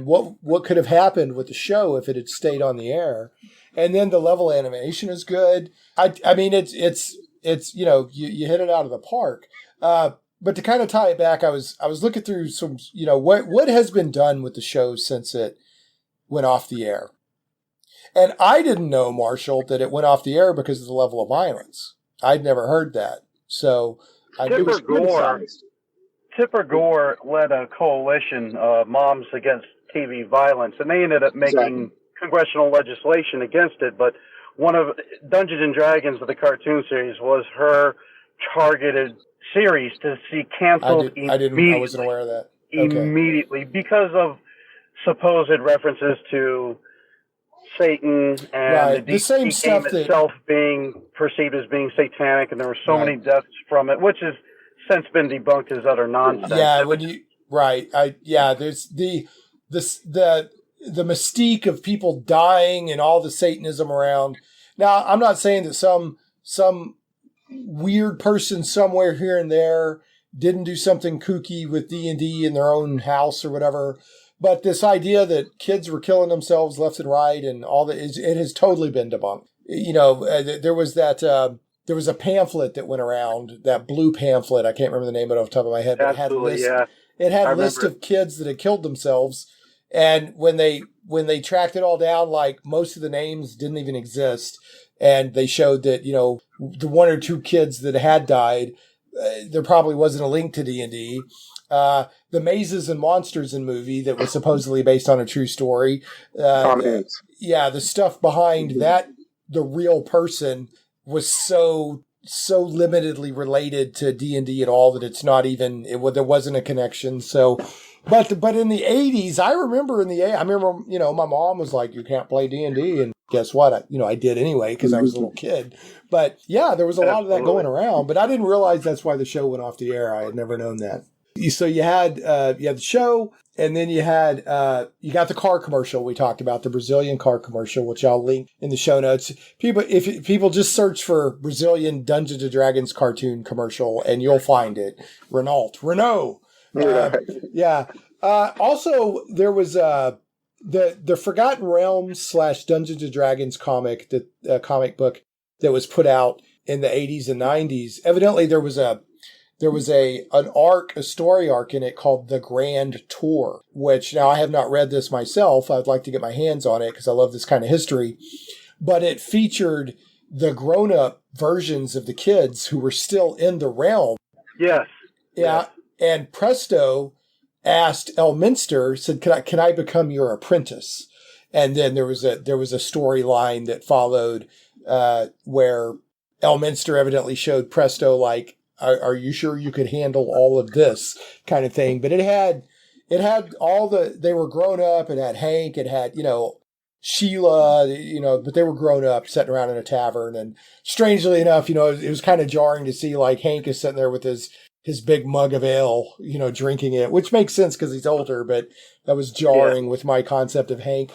what could have happened with the show if it had stayed on the air. And then the level of animation is good. I mean, it's you hit it out of the park. But to kind of tie it back, I was looking through some, what has been done with the show since it went off the air. And I didn't know, Marshall, that it went off the air because of the level of violence. I'd never heard that. So I knew it was criticized. Tipper Gore led a coalition, Moms Against TV Violence, and they ended up making congressional legislation against it. But one of Dungeons and Dragons, the cartoon series, was her targeted series to see canceled immediately. I wasn't aware of that. Okay. Immediately, because of supposed references to Satan and the same game stuff itself being perceived as being satanic, and there were so many deaths from it, which has since been debunked as utter nonsense. Yeah, there's the mystique of people dying and all the Satanism around. Now, I'm not saying that some weird person somewhere here and there didn't do something kooky with D&D in their own house or whatever. But this idea that kids were killing themselves left and right and all that, it has totally been debunked. There was a pamphlet that went around, that blue pamphlet. I can't remember the name of it off the top of my head. But it had a list of kids that had killed themselves. And when they tracked it all down, like most of the names didn't even exist. And they showed that, the one or two kids that had died, there probably wasn't a link to D&D. The Mazes and Monsters movie that was supposedly based on a true story. The stuff behind that, the real person, was so limitedly related to D&D at all that it's not even, there wasn't a connection. So, but in the 80s, I remember my mom was like, "You can't play D&D," and guess what? I did anyway because I was a little kid. But yeah, there was a lot of that going around, but I didn't realize that's why the show went off the air. I had never known that. So you had the show, and then you had you got the car commercial we talked about, the Brazilian car commercial, which I'll link in the show notes. If people just search for Brazilian Dungeons and Dragons cartoon commercial, and you'll find it. Renault. Yeah. Also, there was the Forgotten Realms / Dungeons and Dragons comic comic book that was put out in the 80s and 90s. Evidently, there was an story arc in it called The Grand Tour, which now I have not read this myself. I'd like to get my hands on it because I love this kind of history. But it featured the grown-up versions of the kids who were still in the realm. Yes. Yeah. And Presto asked Elminster, said, "Can I become your apprentice?" And then there was a storyline that followed where Elminster evidently showed Presto, like, are you sure you could handle all of this kind of thing? But it had all they were grown up. It had Hank. It had, Sheila, but they were grown up sitting around in a tavern. And strangely enough, it was kind of jarring to see like Hank is sitting there with his big mug of ale, drinking it, which makes sense because he's older, but that was jarring with my concept of Hank.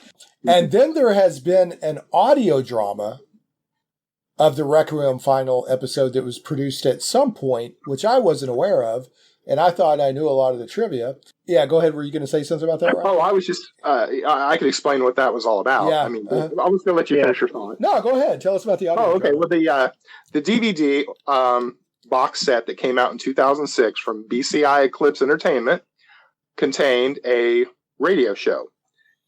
And then there has been an audio drama of the Requiem final episode that was produced at some point, which I wasn't aware of, and I thought I knew a lot of the trivia. Yeah, go ahead. Were you going to say something about that, Ryan? Oh, I was just, I could explain what that was all about. Yeah, I mean, I was going to let you finish your thought. No, go ahead. Tell us about the audio okay. drama. Well, the DVD box set that came out in 2006 from BCI Eclipse Entertainment contained a radio show.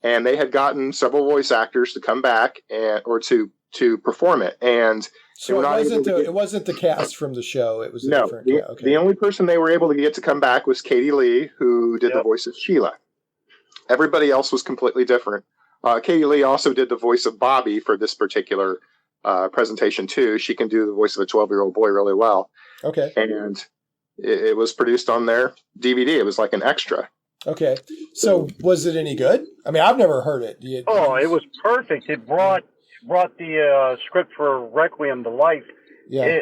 And they had gotten several voice actors to come back or to perform it. And so it wasn't the cast from the show. It was the only person they were able to get to come back was Katie Lee, who did the voice of Sheila. Everybody else was completely different. Katie Lee also did the voice of Bobby for this particular presentation too. She can do the voice of a 12-year-old boy really well. Okay. And it was produced on their DVD. It was like an extra. Okay. So was it any good? I mean, I've never heard it. It was perfect. It brought the script for Requiem to life. Yeah.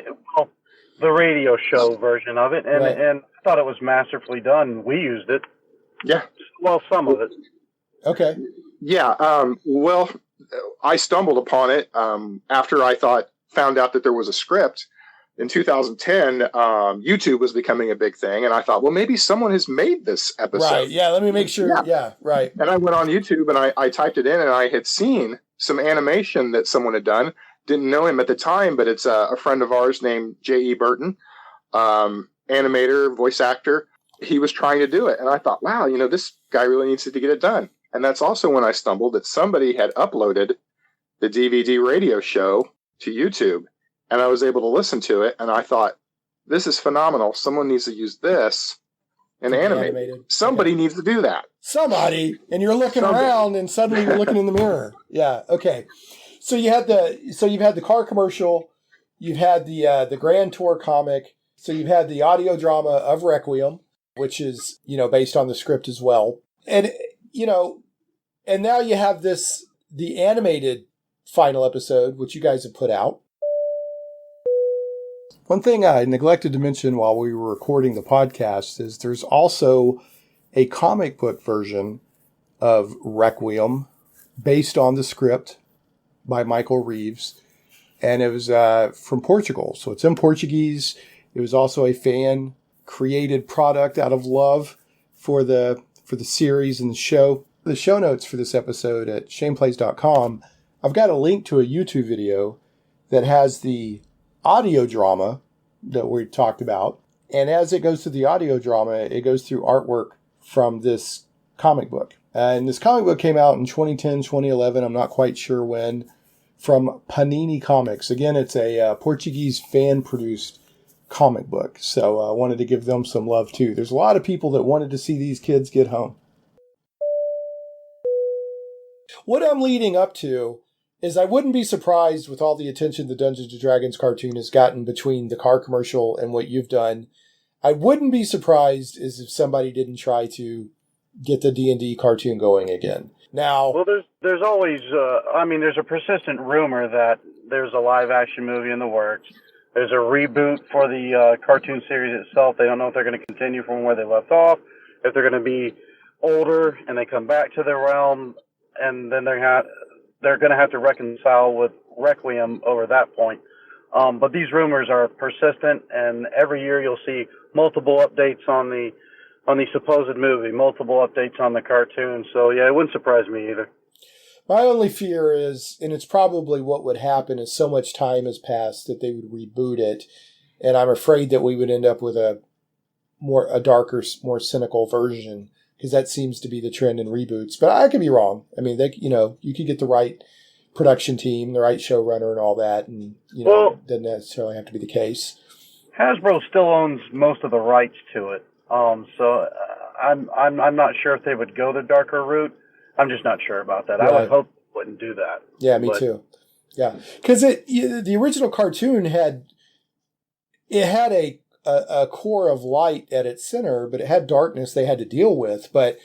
The radio show version of it, and I thought it was masterfully done. We used it. Yeah. Well, some of it. Okay. Yeah. Well, I stumbled upon it after I found out that there was a script. In 2010, YouTube was becoming a big thing, and I thought, well, maybe someone has made this episode. Right, yeah, let me make sure. Yeah, right. And I went on YouTube, and I typed it in, and I had seen some animation that someone had done. Didn't know him at the time, but it's a friend of ours named J.E. Burton, animator, voice actor. He was trying to do it, and I thought, wow, this guy really needs to get it done. And that's also when I stumbled that somebody had uploaded the DVD radio show to YouTube. And I was able to listen to it, and I thought, this is phenomenal. Someone needs to use this and animate it. Somebody needs to do that. Somebody, and you're looking around, and suddenly you're looking in the mirror. Yeah, okay. So you've had the car commercial, you've had the Grand Tour comic, so you've had the audio drama of Requiem, which is based on the script as well, and and now you have the animated final episode, which you guys have put out. One thing I neglected to mention while we were recording the podcast is there's also a comic book version of Requiem based on the script by Michael Reeves, and it was from Portugal, so it's in Portuguese. It was also a fan-created product out of love for the series and the show. The show notes for this episode at shaneplays.com, I've got a link to a YouTube video that has the audio drama that we talked about. And as it goes through the audio drama, it goes through artwork from this comic book. And this comic book came out in 2010, 2011, I'm not quite sure when, from Panini Comics. Again, it's a Portuguese fan-produced comic book. So I wanted to give them some love too. There's a lot of people that wanted to see these kids get home. What I'm leading up to is I wouldn't be surprised with all the attention the Dungeons & Dragons cartoon has gotten between the car commercial and what you've done. I wouldn't be surprised as if somebody didn't try to get the D&D cartoon going again. Now, well, there's always, there's a persistent rumor that there's a live action movie in the works. There's a reboot for the cartoon series itself. They don't know if they're going to continue from where they left off, if they're going to be older and they come back to their realm, and then they're going to have to reconcile with Requiem over that point. But these rumors are persistent, and every year you'll see multiple updates on the supposed movie, multiple updates on the cartoon. So yeah, it wouldn't surprise me either. My only fear is, and it's probably what would happen, is so much time has passed that they would reboot it, and I'm afraid that we would end up with a darker, more cynical version, because that seems to be the trend in reboots. But I could be wrong. I mean, you could get the right production team, the right showrunner, and all that, and it doesn't necessarily have to be the case. Hasbro still owns most of the rights to it, so I'm not sure if they would go the darker route. I'm just not sure about that. Right. I would hope they wouldn't do that. Yeah, me too. Yeah, because the original cartoon had a core of light at its center, but it had darkness they had to deal with. But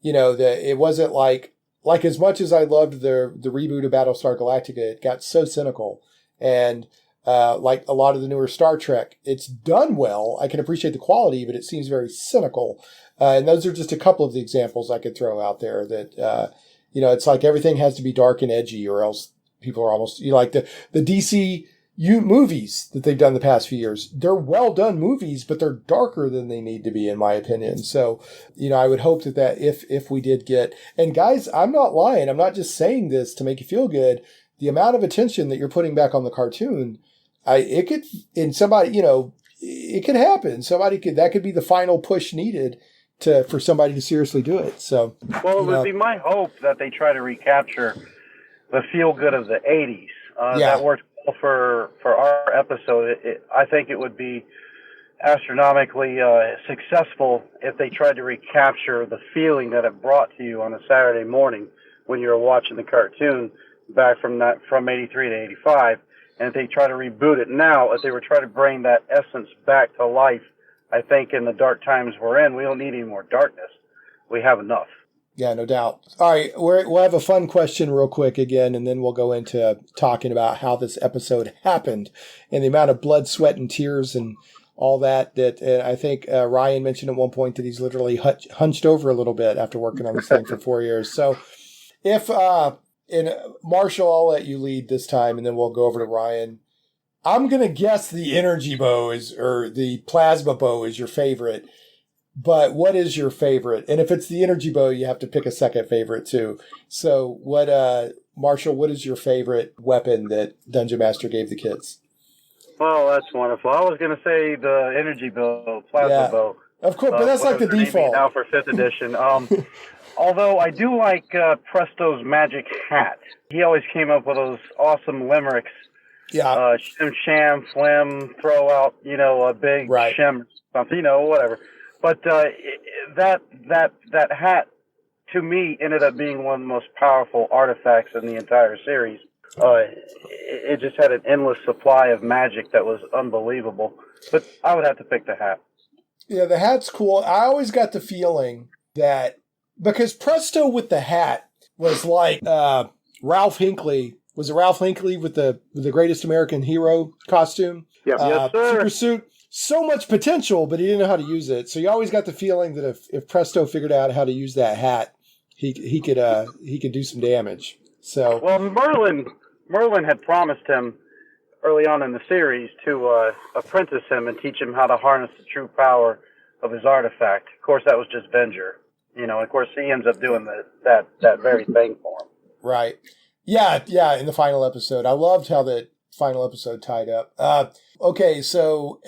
it wasn't like as much as I loved the reboot of Battlestar Galactica, it got so cynical. And like a lot of the newer Star Trek, it's done well. I can appreciate the quality, but it seems very cynical. And those are just a couple of the examples I could throw out there that, it's like everything has to be dark and edgy, or else people are almost, like the DC movies that they've done the past few years. They're well done movies, but they're darker than they need to be, in my opinion. So, I would hope that if we did get, and guys, I'm not lying. I'm not just saying this to make you feel good. The amount of attention that you're putting back on the cartoon, it could happen. That could be the final push needed for somebody to seriously do it. So, well, it would be my hope that they try to recapture the feel good of the 80s. That worked well for our episode. I think it would be astronomically successful if they tried to recapture the feeling that it brought to you on a Saturday morning when you were watching the cartoon back from 83 to 85. And if they try to reboot it now, if they were trying to bring that essence back to life, I think in the dark times we're in, we don't need any more darkness. We have enough. Yeah, no doubt. All right, we'll have a fun question real quick again, and then we'll go into talking about how this episode happened and the amount of blood, sweat, and tears and all that I think Ryan mentioned at one point that he's literally hunched over a little bit after working on this thing for 4 years. So and Marshall, I'll let you lead this time, and then we'll go over to Ryan. I'm going to guess the energy bow or the plasma bow is your favorite, but what is your favorite? And if it's the energy bow, you have to pick a second favorite too. So Marshall, what is your favorite weapon that Dungeon Master gave the kids? Oh, that's wonderful. I was going to say the energy bow, plasma bow. Of course, but that's like the default. Now for 5th edition. Although I do like Presto's magic hat. He always came up with those awesome limericks. Yeah. Shim, sham, flim, throw out, a big shim, something, whatever. But that hat, to me, ended up being one of the most powerful artifacts in the entire series. It just had an endless supply of magic that was unbelievable. But I would have to pick the hat. Yeah, the hat's cool. I always got the feeling that, because Presto with the hat was like Ralph Hinckley. Was it Ralph Hinckley with the Greatest American Hero costume? Yeah. Yes, sir. Super suit. So much potential, but he didn't know how to use it. So you always got the feeling that if Presto figured out how to use that hat, he could do some damage. So Merlin had promised him early on in the series to apprentice him and teach him how to harness the true power of his artifact. Of course, that was just Venger. Of course, he ends up doing that very thing for him. Right. Yeah, in the final episode. I loved how that final episode tied up. Okay, so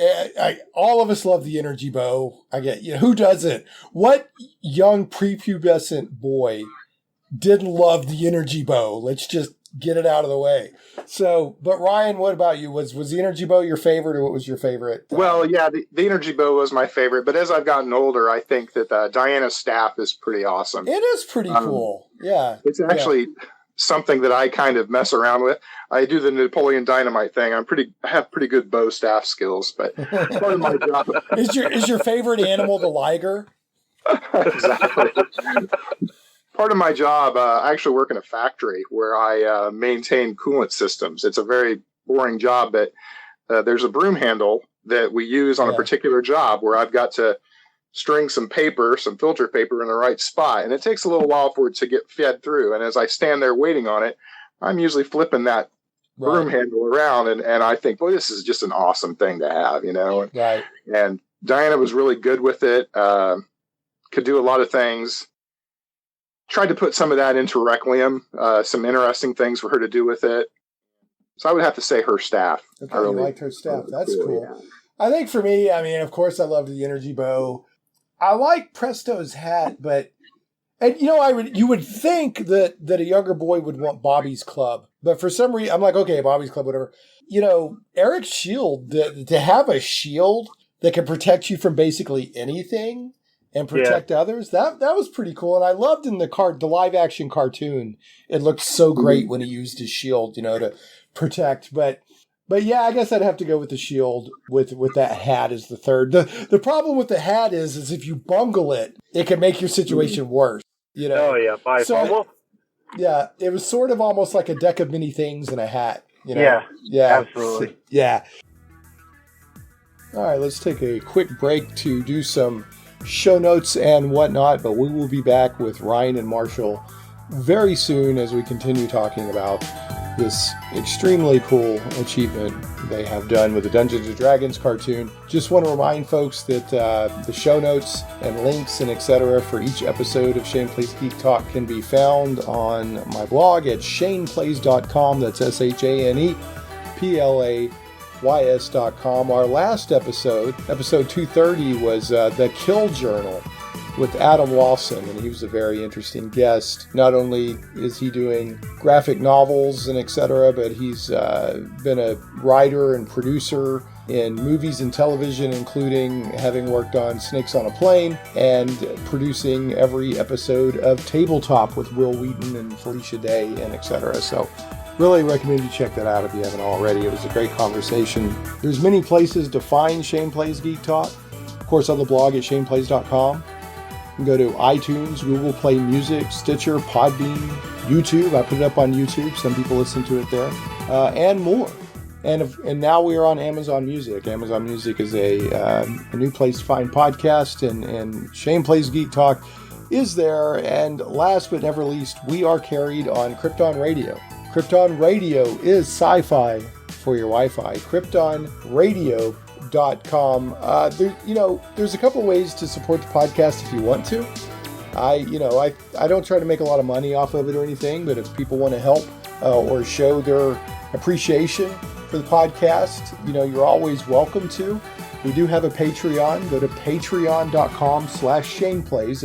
all of us love the energy bow. I get, who doesn't? What young prepubescent boy didn't love the energy bow? Let's just get it out of the way. So, but Ryan, what about you? Was the energy bow your favorite, or what was your favorite? Well, yeah, the energy bow was my favorite, but as I've gotten older, I think that Diana's staff is pretty awesome. It is pretty cool. Yeah. It's actually something that I kind of mess around with. I do the Napoleon Dynamite thing. I have pretty good bow staff skills, but part of my job. Is your favorite animal the liger? Exactly. Part of my job, I actually work in a factory where I maintain coolant systems. It's a very boring job, but there's a broom handle that we use on a particular job where I've got to string some paper, some filter paper in the right spot. And it takes a little while for it to get fed through. And as I stand there waiting on it, I'm usually flipping that broom handle around. And I think, boy, this is just an awesome thing to have, you know? Right. And Diana was really good with it. Could do a lot of things. Tried to put some of that into Requiem, some interesting things for her to do with it. So I would have to say her staff. Okay, you liked her staff. That's cool. Yeah. I think for me, I mean, of course, I loved the energy bow. I like Presto's hat, but you know, you would think that a younger boy would want Bobby's club, but for some reason, I'm like, okay, Bobby's club, whatever. You know, Eric's shield, to have a shield that can protect you from basically anything and protect others, that was pretty cool. And I loved in the live action cartoon, it looked so great when he used his shield, you know, to protect. But yeah, I guess I'd have to go with the shield with that hat as the third. The problem with the hat is if you bungle it, it can make your situation worse. You know? Oh yeah, by fumble. Yeah, it was sort of almost like a deck of many things in a hat. You know? Yeah, absolutely. Yeah. All right, let's take a quick break to do some show notes and whatnot, but we will be back with Ryan and Marshall very soon as we continue talking about this extremely cool achievement they have done with the Dungeons & Dragons cartoon. Just want to remind folks that the show notes and links and etc. for each episode of Shane Plays Geek Talk can be found on my blog at shaneplays.com. That's ShanePlays.com. Our last episode 230, was The Kill Journal with Adam Lawson, and he was a very interesting guest. Not only is he doing graphic novels and etc., but he's been a writer and producer in movies and television, including having worked on Snakes on a Plane and producing every episode of Tabletop with Will Wheaton and Felicia Day and etc. So really recommend you check that out if you haven't already. It was a great conversation. There's many places to find Shane Plays Geek Talk. Of course, on the blog at shaneplays.com. You can go to iTunes, Google Play Music, Stitcher, Podbean, YouTube. I put it up on YouTube. Some people listen to it there. And more. And now we are on Amazon Music. Amazon Music is a new place to find podcasts, and Shane Plays Geek Talk is there. And last but never least, we are carried on Krypton Radio. Krypton Radio is sci-fi for your Wi-Fi. KryptonRadio.com. There's a couple ways to support the podcast if you want to. I don't try to make a lot of money off of it or anything, but if people want to help or show their appreciation for the podcast, you're always welcome to. We do have a Patreon. Go to patreon.com/ShanePlays,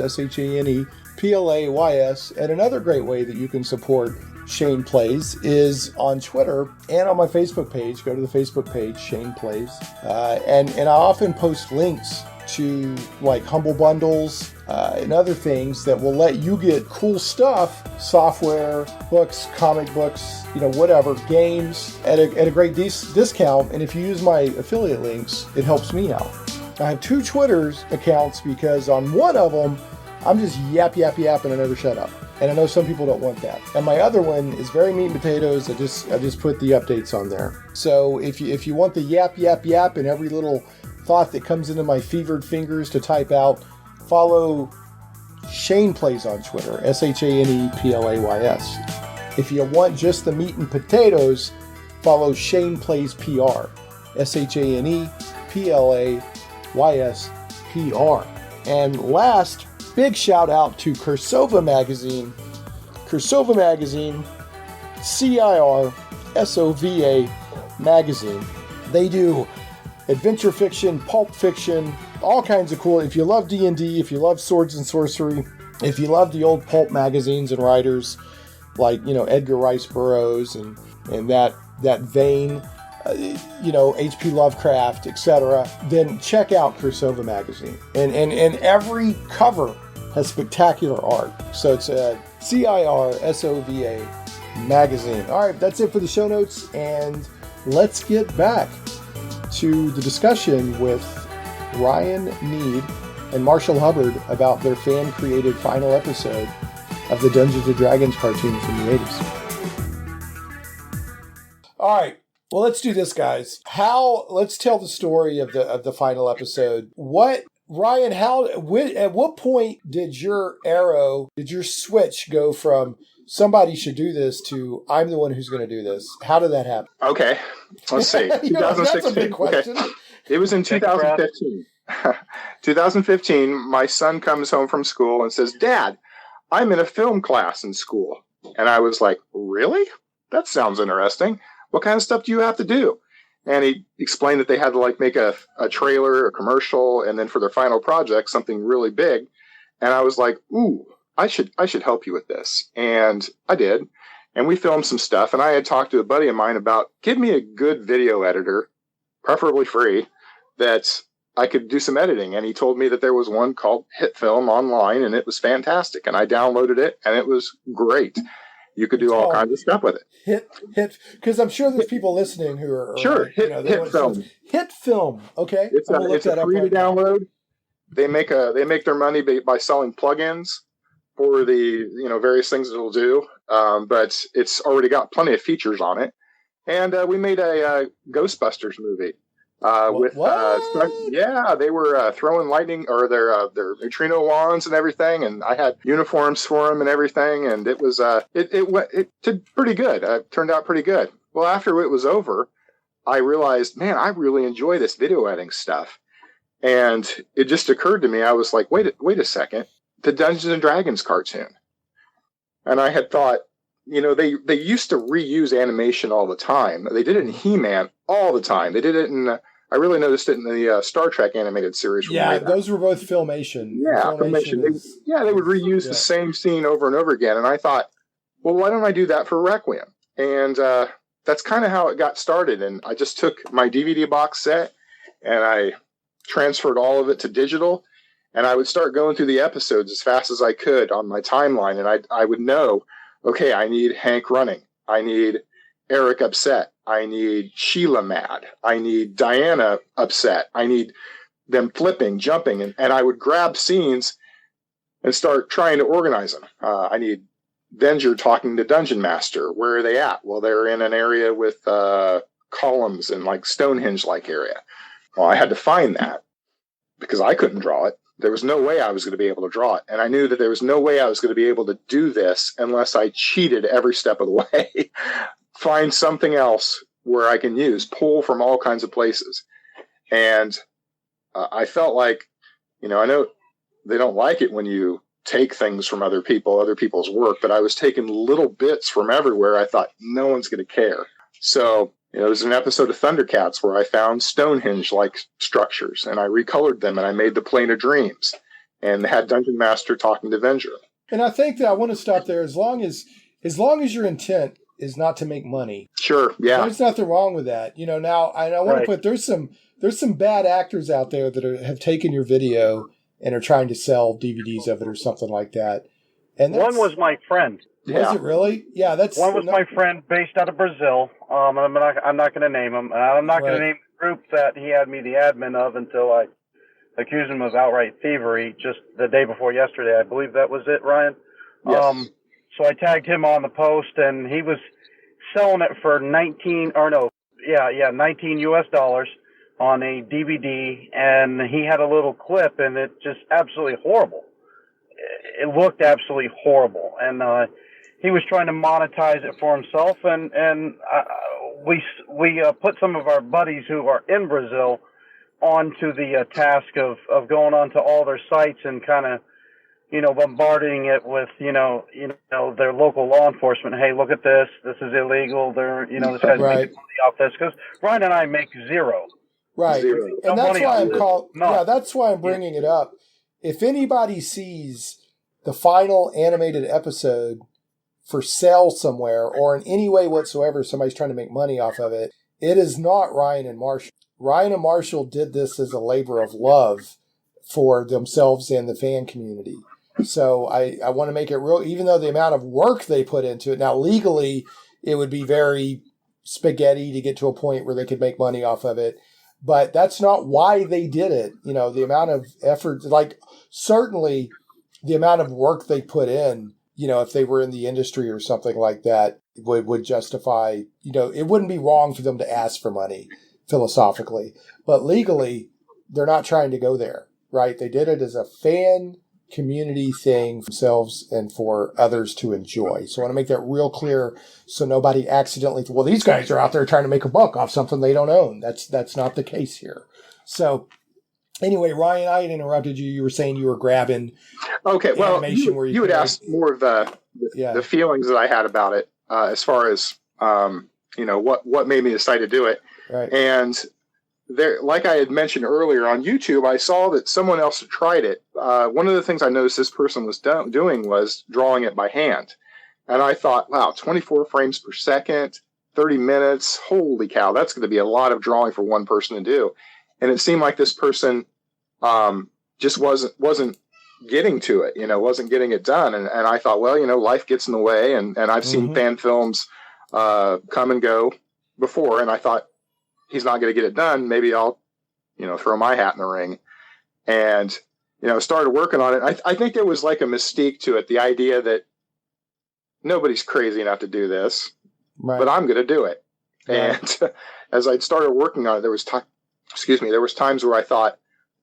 ShanePlays. And another great way that you can support Shane Plays is on Twitter and on my Facebook page. Go to the Facebook page, Shane Plays. And I often post links to like Humble Bundles and other things that will let you get cool stuff, software, books, comic books, whatever, games at a great discount. And if you use my affiliate links, it helps me out. I have 2 Twitter's accounts because on one of them, I'm just yap and I never shut up. And I know some people don't want that. And my other one is very meat and potatoes. I just put the updates on there. So if you want the yap and every little thought that comes into my fevered fingers to type out, follow Shane Plays on Twitter, ShanePlays. If you want just the meat and potatoes, follow Shane Plays PR, ShanePlays PR. And last, big shout out to Cursova Magazine. Cursova Magazine, CIRSOVA Magazine. They do adventure fiction, pulp fiction, all kinds of cool. If you love D&D, if you love swords and sorcery, if you love the old pulp magazines and writers like, Edgar Rice Burroughs and that vein, H.P. Lovecraft, etc., then check out Cursova Magazine. And every cover has spectacular art. So it's a CIRSOVA Magazine. All right, that's it for the show notes, and let's get back to the discussion with Ryan Nead and Marshall Hubbard about their fan-created final episode of the Dungeons & Dragons cartoon from the 80s. All right. Well, let's do this, guys. Let's tell the story of the final episode. Ryan, at what point did your switch go from somebody should do this to I'm the one who's going to do this? How did that happen? Okay, let's see. 2016. That's a big question. Okay. It was in 2015. 2015, my son comes home from school and says, "Dad, I'm in a film class in school." And I was like, "Really? That sounds interesting. What kind of stuff do you have to do?" And he explained that they had to make a trailer, a commercial, and then for their final project, something really big. And I was like, "Ooh, I should help you with this." And I did. And we filmed some stuff. And I had talked to a buddy of mine about, give me a good video editor, preferably free, that I could do some editing. And he told me that there was one called Hit Film online, and it was fantastic. And I downloaded it, and it was great. You could do all kinds of stuff with it. Hit, because I'm sure there's people listening who are Hit Film. Hit Film, okay. It's a free to download. They make their money by selling plugins for the various things it'll do, but it's already got plenty of features on it. And we made a Ghostbusters movie. They were throwing lightning or their neutrino wands and everything, and I had uniforms for them and everything, and it was it did pretty good. It turned out pretty good. Well, after it was over, I realized, man, I really enjoy this video editing stuff, and it just occurred to me. I was like, wait a second, the Dungeons and Dragons cartoon, and I had thought, they used to reuse animation all the time. They did it in He-Man all the time. They did it in, I really noticed it in the Star Trek animated series. Yeah, those were both Filmation. Yeah, Filmation. They would reuse the same scene over and over again. And I thought, well, why don't I do that for Requiem? And that's kind of how it got started. And I just took my DVD box set and I transferred all of it to digital. And I would start going through the episodes as fast as I could on my timeline. And I would know, okay, I need Hank running. I need Eric upset. I need Sheila mad. I need Diana upset. I need them flipping, jumping. And I would grab scenes and start trying to organize them. I need Venger talking to Dungeon Master. Where are they at? Well, they're in an area with columns and Stonehenge-like area. Well, I had to find that because I couldn't draw it. There was no way I was going to be able to draw it. And I knew that there was no way I was going to be able to do this unless I cheated every step of the way. Find something else where I can pull from all kinds of places. And I felt like, I know they don't like it when you take things from other people's work, but I was taking little bits from everywhere. I thought no one's going to care. So there's an episode of Thundercats where I found Stonehenge-like structures, and I recolored them, and I made the Plane of Dreams, and had Dungeon Master talking to Venger. And I think that I want to stop there. As long as your intent is not to make money, sure, yeah, there's nothing wrong with that. Now, I want to put there's some bad actors out there that have taken your video and are trying to sell DVDs of it or something like that. And one was my friend. Was it really? Yeah, one was my friend based out of Brazil. I'm not going to name him. I'm not going to name the group that he had me the admin of until I accused him of outright thievery just the day before yesterday. I believe that was it, Ryan. Yes. So I tagged him on the post, and he was selling it for $19 US on a DVD, and he had a little clip, and it just absolutely horrible. It looked absolutely horrible, and he was trying to monetize it for himself, and we put some of our buddies who are in Brazil onto the task of going onto all their sites and kind of bombarding it with their local law enforcement. Hey, look at this. This is illegal. This guy's making money off this, because Ryan and I make zero. Right, zero. And that's why that's why I'm bringing it up. If anybody sees the final animated episode for sale somewhere or in any way whatsoever, somebody's trying to make money off of it, it is not Ryan and Marshall. Ryan and Marshall did this as a labor of love for themselves and the fan community. So I want to make it real, even though the amount of work they put into it. Now, legally, it would be very spaghetti to get to a point where they could make money off of it. But that's not why they did it. The amount of effort, certainly the amount of work they put in, if they were in the industry or something like that, would justify, it wouldn't be wrong for them to ask for money philosophically, but legally they're not trying to go there, right? They did it as a fan community thing for themselves and for others to enjoy. So I want to make that real clear so nobody accidentally, well, these guys are out there trying to make a buck off something they don't own. That's not the case here. So anyway, Ryan, I had interrupted you. You were saying you were grabbing animation where you would ask more of the feelings that I had about it, as far as what made me decide to do it. Right. And there, like I had mentioned earlier on YouTube, I saw that someone else had tried it. One of the things I noticed this person was doing was drawing it by hand. And I thought, wow, 24 frames per second, 30 minutes, holy cow, that's going to be a lot of drawing for one person to do. And it seemed like this person just wasn't getting to it, wasn't getting it done. And I thought, well, life gets in the way. And I've seen fan films come and go before. And I thought, he's not going to get it done. Maybe I'll, throw my hat in the ring. And, started working on it. I think there was like a mystique to it. The idea that nobody's crazy enough to do this, but I'm going to do it. Right. And as I started working on it, there was times where I thought,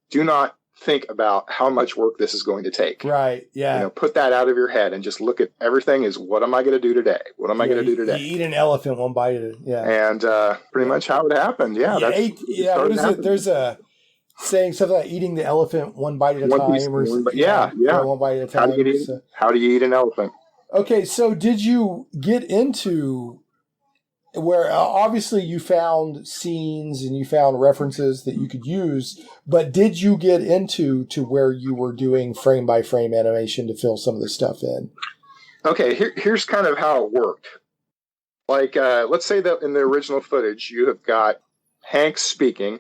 do not think about how much work this is going to take. Right. Yeah. Put that out of your head and just look at everything as, what am I going to do today? What am I going to do today? You eat an elephant one bite at a time. Yeah. And pretty much how it happened. Yeah. What is it? There's a saying something like eating the elephant one bite at a time. One bite at a time. How do you eat an elephant? Okay. So did you get into where obviously you found scenes and you found references that you could use, but did you get into where you were doing frame by frame animation to fill some of the stuff in? Okay, here's kind of how it worked. Like, let's say that in the original footage, you have got Hank speaking.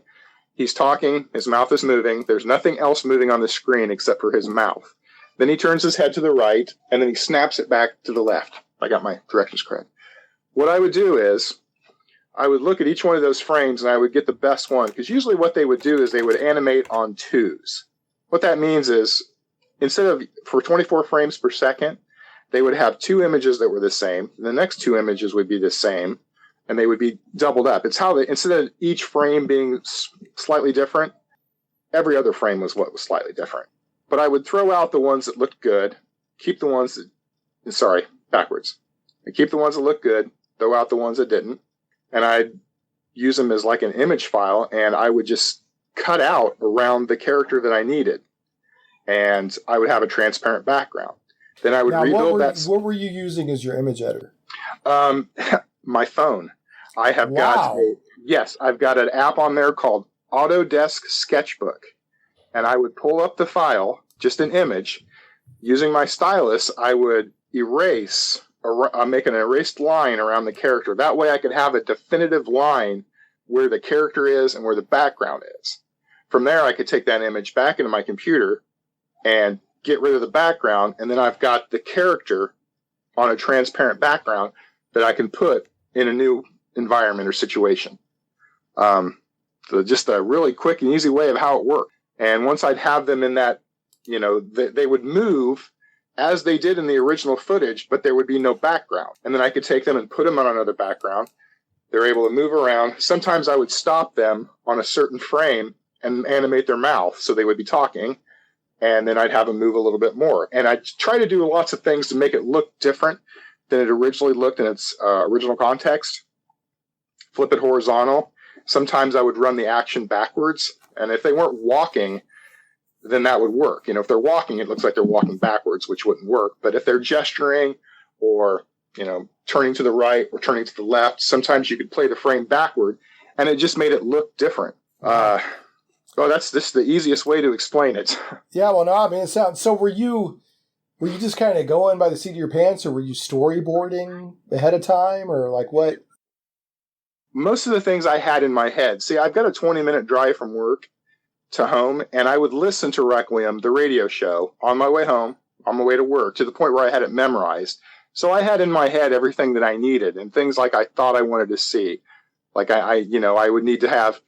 He's talking, his mouth is moving. There's nothing else moving on the screen except for his mouth. Then he turns his head to the right, and then he snaps it back to the left. I got my directions correct. What I would do is I would look at each one of those frames and I would get the best one, because usually what they would do is they would animate on twos. What that means is instead of for 24 frames per second, they would have two images that were the same. The next two images would be the same, and they would be doubled up. It's how instead of each frame being slightly different, every other frame was what was slightly different. But I would throw out the ones that looked good, keep the ones that, backwards. I keep the ones that look good, throw out the ones that didn't, and I'd use them as like an image file, and I would just cut out around the character that I needed, and I would have a transparent background. Then I would rebuild that. What were you using as your image editor? My phone. I've got an app on there called Autodesk Sketchbook, and I would pull up the file, just an image. Using my stylus, I would erase. Make an erased line around the character. That way I could have a definitive line where the character is and where the background is. From there, I could take that image back into my computer and get rid of the background, and then I've got the character on a transparent background that I can put in a new environment or situation. So just a really quick and easy way of how it worked. And once I'd have them in that, they would move as they did in the original footage, but there would be no background. And then I could take them and put them on another background. They're able to move around. Sometimes I would stop them on a certain frame and animate their mouth so they would be talking, and then I'd have them move a little bit more. And I'd try to do lots of things to make it look different than it originally looked in its original context. Flip it horizontal. Sometimes I would run the action backwards, and if they weren't walking, then that would work. If they're walking, it looks like they're walking backwards, which wouldn't work. But if they're gesturing or, turning to the right or turning to the left, sometimes you could play the frame backward, and it just made it look different. That's the easiest way to explain it. Yeah, well, no, I mean, it sounds, so were you just kind of going by the seat of your pants, or were you storyboarding ahead of time, or like what? Most of the things I had in my head. See, I've got a 20-minute drive from work to home, and I would listen to Requiem, the radio show, on my way home, on my way to work, to the point where I had it memorized. So I had in my head everything that I needed, and things like I thought I wanted to see. Like I would need to have,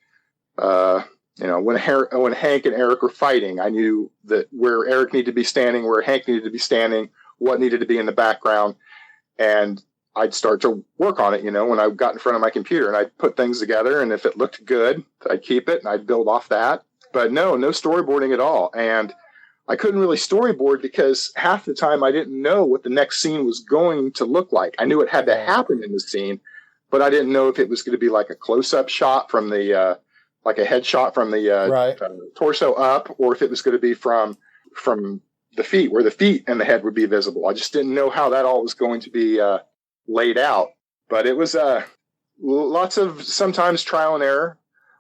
when Hank and Eric were fighting, I knew that where Eric needed to be standing, where Hank needed to be standing, what needed to be in the background, and I'd start to work on it, when I got in front of my computer, and I'd put things together, and if it looked good, I'd keep it and I'd build off that. But no storyboarding at all. And I couldn't really storyboard because half the time I didn't know what the next scene was going to look like. I knew it had to happen in the scene, but I didn't know if it was going to be like a close-up shot from the, like a headshot from the torso up, or if it was going to be from the feet, where the feet and the head would be visible. I just didn't know how that all was going to be laid out. But it was lots of sometimes trial and error.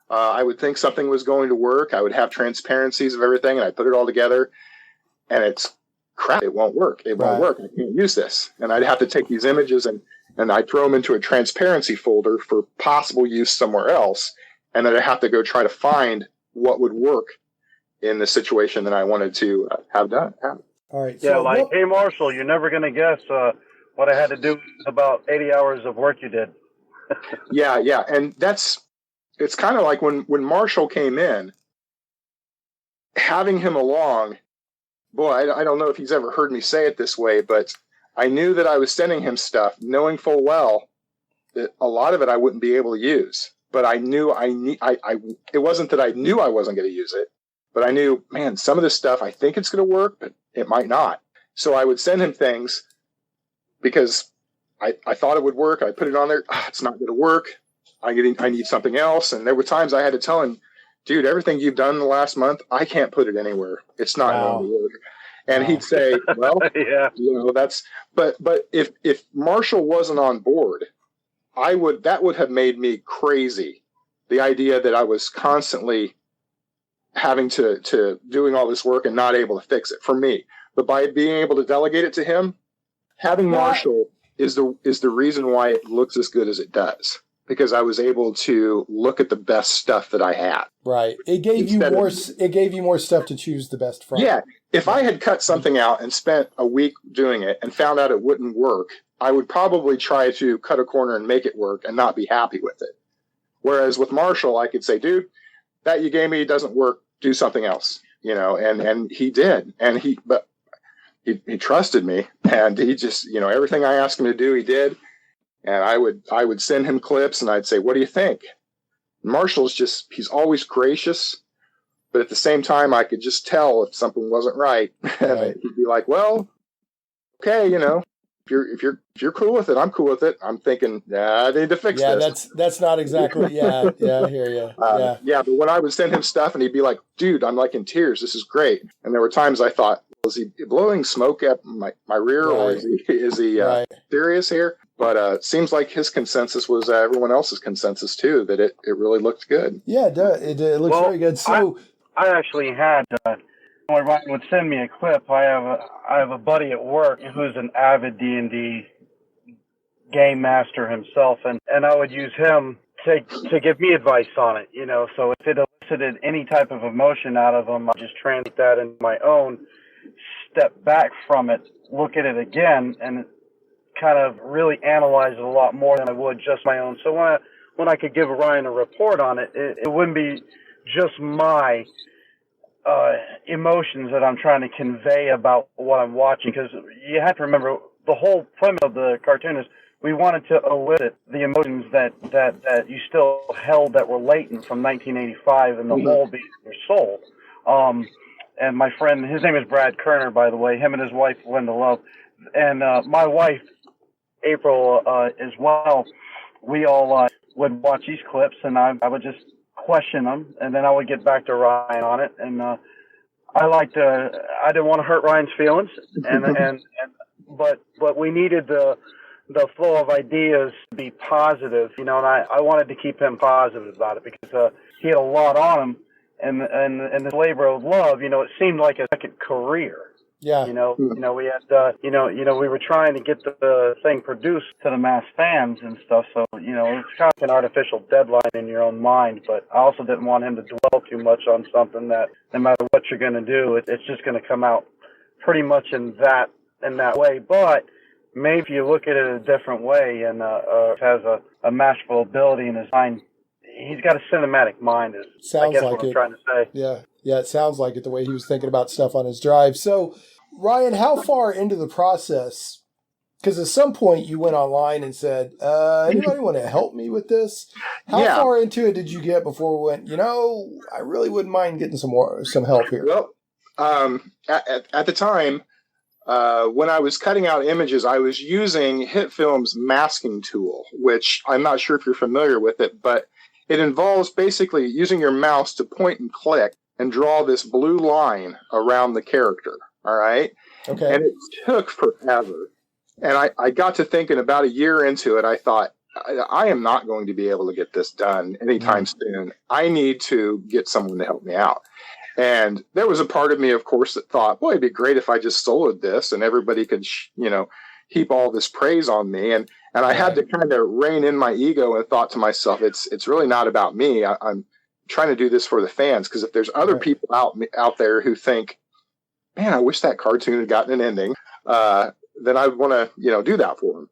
I would think something was going to work. I would have transparencies of everything, and I'd put it all together, and it's crap. It won't work. It won't work. I can't use this. And I'd have to take these images and I'd throw them into a transparency folder for possible use somewhere else. And then I'd have to go try to find what would work in the situation that I wanted to have done. All right. Yeah, so hey, Marshall, you're never going to guess what I had to do with about 80 hours of work you did. Yeah. And it's kind of like when Marshall came in, having him along, boy, I don't know if he's ever heard me say it this way, but I knew that I was sending him stuff, knowing full well that a lot of it I wouldn't be able to use. But I knew it wasn't that I knew I wasn't going to use it, but I knew, man, some of this stuff, I think it's going to work, but it might not. So I would send him things because I thought it would work. I put it on there. It's not going to work. I need something else. And there were times I had to tell him, dude, everything you've done in the last month, I can't put it anywhere. It's not going to work. And he'd say, well, but if Marshall wasn't on board, that would have made me crazy. The idea that I was constantly having to doing all this work and not able to fix it for me. But by being able to delegate it to him, having Marshall is the reason why it looks as good as it does. Because I was able to look at the best stuff that I had. Right. It gave you more stuff to choose the best from. Yeah. If I had cut something out and spent a week doing it and found out it wouldn't work, I would probably try to cut a corner and make it work and not be happy with it. Whereas with Marshall, I could say, dude, that you gave me doesn't work. Do something else, and he did. And he trusted me, and he just, everything I asked him to do, he did. And I would send him clips and I'd say, what do you think? Marshall's he's always gracious, but at the same time, I could just tell if something wasn't right. And he'd be like, well, okay, if you're cool with it, I'm cool with it. I'm thinking, I need to fix this. That's not exactly, I hear you. But when I would send him stuff and he'd be like, dude, I'm like in tears. This is great. And there were times I thought, was he blowing smoke at my rear, or is he serious here? But it seems like his consensus was everyone else's consensus too, that it really looked good. Yeah, it looks very good. So I actually had when Ryan would send me a clip. I have a buddy at work who's an avid D&D game master himself, and I would use him to give me advice on it. So if it elicited any type of emotion out of him, I just translate that into my own, step back from it, look at it again, and kind of really analyze it a lot more than I would just my own. So when I could give Ryan a report on it, it wouldn't be just my emotions that I'm trying to convey about what I'm watching, because you have to remember the whole premise of the cartoon is we wanted to elicit the emotions that you still held that were latent from 1985 and the whole being your soul. And my friend, his name is Brad Kerner, by the way, him and his wife, Linda Love, and my wife, April, as well, we all would watch these clips, and I would just question them, and then I would get back to Ryan on it. And I didn't want to hurt Ryan's feelings, but we needed the flow of ideas to be positive, and I wanted to keep him positive about it because he had a lot on him, and this labor of love, it seemed like a second career. Yeah. We had, we were trying to get the thing produced to the mass fans and stuff. So, it's kind of an artificial deadline in your own mind. But I also didn't want him to dwell too much on something that no matter what you're going to do, it's just going to come out pretty much in that way. But maybe if you look at it a different way and has a masterful ability in his mind, he's got a cinematic mind. Sounds I guess like what I'm it. trying to say. Yeah, it sounds like it, the way he was thinking about stuff on his drive. So, Ryan, how far into the process because at some point you went online and said, anybody want to help me with this? How Yeah. far into it did you get before we went, I really wouldn't mind getting some help here? Well, at the time, when I was cutting out images, I was using HitFilm's masking tool, which I'm not sure if you're familiar with it, but it involves basically using your mouse to point and click and draw this blue line around the character. All right. Okay. And it took forever. And I got to thinking about a year into it, I thought, I am not going to be able to get this done anytime soon. I need to get someone to help me out. And there was a part of me, of course, that thought, boy, it'd be great if I just soloed this and everybody could, heap all this praise on me. And I had to kind of rein in my ego and thought to myself, it's really not about me. I'm trying to do this for the fans, because if there's other people out there who think, man, I wish that cartoon had gotten an ending, then I would want to, do that for them.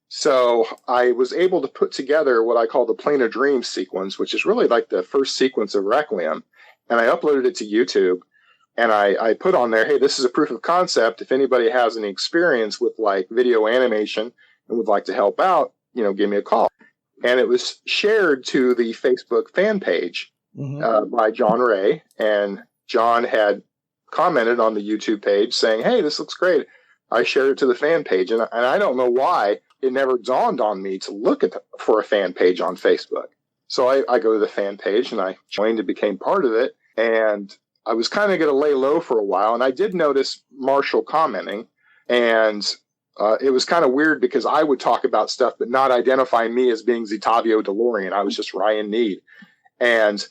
So I was able to put together what I call the Plane of Dreams sequence, which is really like the first sequence of Requiem. And I uploaded it to YouTube, and I put on there, hey, this is a proof of concept. If anybody has any experience with like video animation and would like to help out, give me a call. And it was shared to the Facebook fan page by John Ray. And John had commented on the YouTube page saying, hey, this looks great. I shared it to the fan page. And I don't know why it never dawned on me to look for a fan page on Facebook. So I go to the fan page and I joined and became part of it. And I was kind of going to lay low for a while. And I did notice Marshall commenting. And it was kind of weird because I would talk about stuff, but not identify me as being Zetavio DeLorean. I was just Ryan Nead. And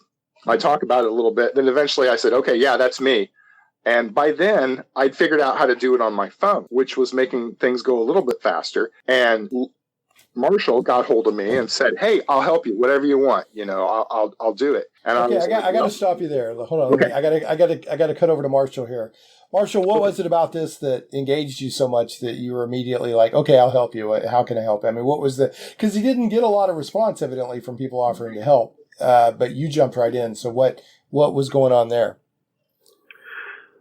I talked about it a little bit. Then eventually I said, okay, yeah, that's me. And by then I'd figured out how to do it on my phone, which was making things go a little bit faster. And Marshall got hold of me and said, hey, I'll help you, whatever you want. I'll do it. And okay, I got to stop you there. Hold on. Okay. I got to cut over to Marshall here. Marshall, what was it about this that engaged you so much that you were immediately like, okay, I'll help you. How can I help? I mean, what was because you didn't get a lot of response evidently from people offering to help, but you jumped right in. So what was going on there?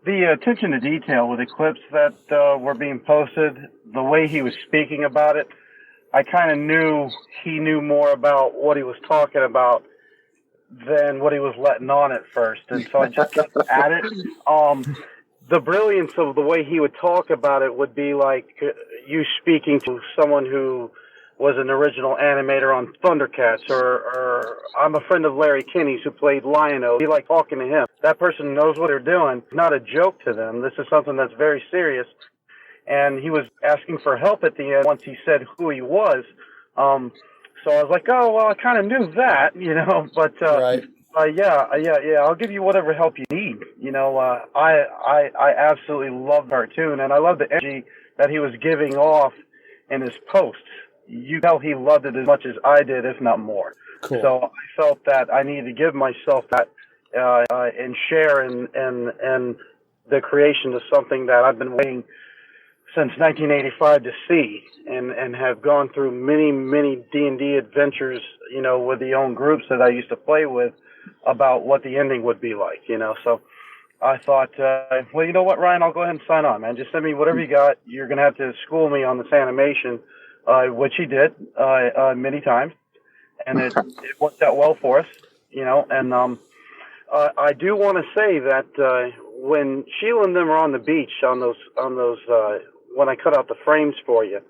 The attention to detail with the clips that were being posted, the way he was speaking about it, I kind of knew he knew more about what he was talking about than what he was letting on at first. And so I just kept at it. The brilliance of the way he would talk about it would be like you speaking to someone who was an original animator on Thundercats, or I'm a friend of Larry Kinney's who played Lion-O. He like talking to him. That person knows what they're doing. Not a joke to them. This is something that's very serious. And he was asking for help at the end once he said who he was. So I was like, oh, well, I kind of knew that, but Right. Yeah, I'll give you whatever help you need. I absolutely love the cartoon, and I love the energy that he was giving off in his posts. You know, he loved it as much as I did, if not more. Cool. So I felt that I needed to give myself that and share in the creation of something that I've been waiting since 1985 to see, and have gone through many D&D adventures, with the own groups that I used to play with, about what the ending would be like, So I thought, well, you know what, Ryan, I'll go ahead and sign on, man. Just send me whatever you got. You're going to have to school me on this animation, which he did many times, and it worked out well for us, And I do want to say that when Sheila and them were on the beach on those when I cut out the frames for you,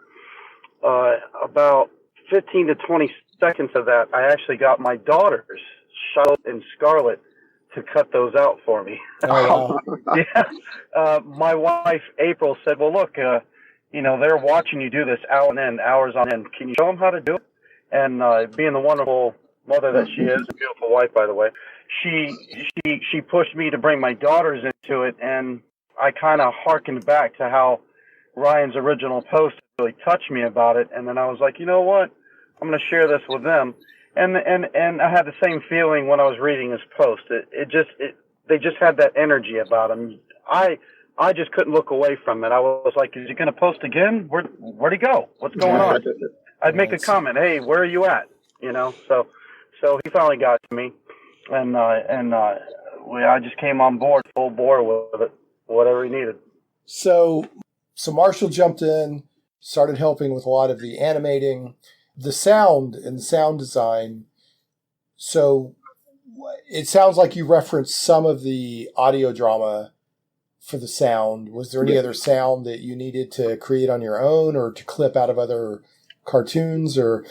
about 15 to 20 seconds of that, I actually got my daughters, Charlotte and Scarlett, to cut those out for me. Oh, wow. Yeah. My wife, April, said, well, look, they're watching you do this hours on end. Can you show them how to do it? And being the wonderful mother that she is, a beautiful wife, by the way, she pushed me to bring my daughters into it, and I kind of harkened back to how Ryan's original post really touched me about it. And then I was like, you know what? I'm going to share this with them. And I had the same feeling when I was reading his post. They just had that energy about him. I just couldn't look away from it. I was like, is he going to post again? Where'd he go? What's going on? I'd make a comment. Hey, where are you at? So he finally got to me, and I just came on board, full bore with it, whatever he needed. So Marshall jumped in. started helping with a lot of the animating, the sound and the sound design. So it sounds like you referenced some of the audio drama for the sound. Was there any other sound that you needed to create on your own or to clip out of other cartoons, or,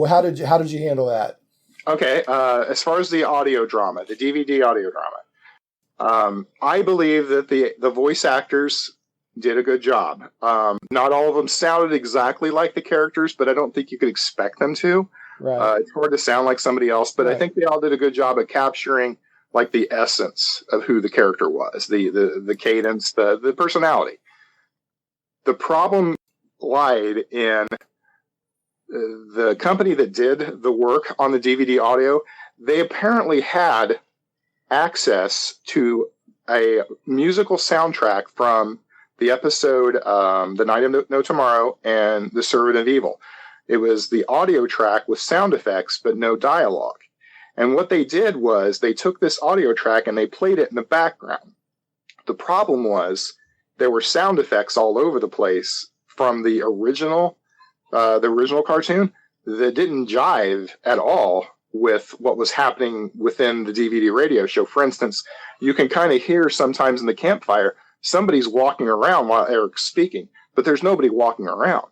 how did you handle that? Okay. As far as the audio drama, the DVD audio drama, I believe that the voice actors did a good job. Not all of them sounded exactly like the characters, but I don't think you could expect them to. Right. It's hard to sound like somebody else, but Right. I think they all did a good job of capturing like the essence of who the character was, the cadence, the personality. The problem lied in the company that did the work on the DVD audio. They apparently had access to a musical soundtrack from the episode The Night of No Tomorrow and The Servant of Evil. It was the audio track with sound effects, but no dialogue. And what they did was they took this audio track and they played it in the background. The problem was there were sound effects all over the place from the original cartoon that didn't jive at all with what was happening within the DVD radio show. For instance, you can kind of hear sometimes in the campfire, somebody's walking around while Eric's speaking, but there's nobody walking around.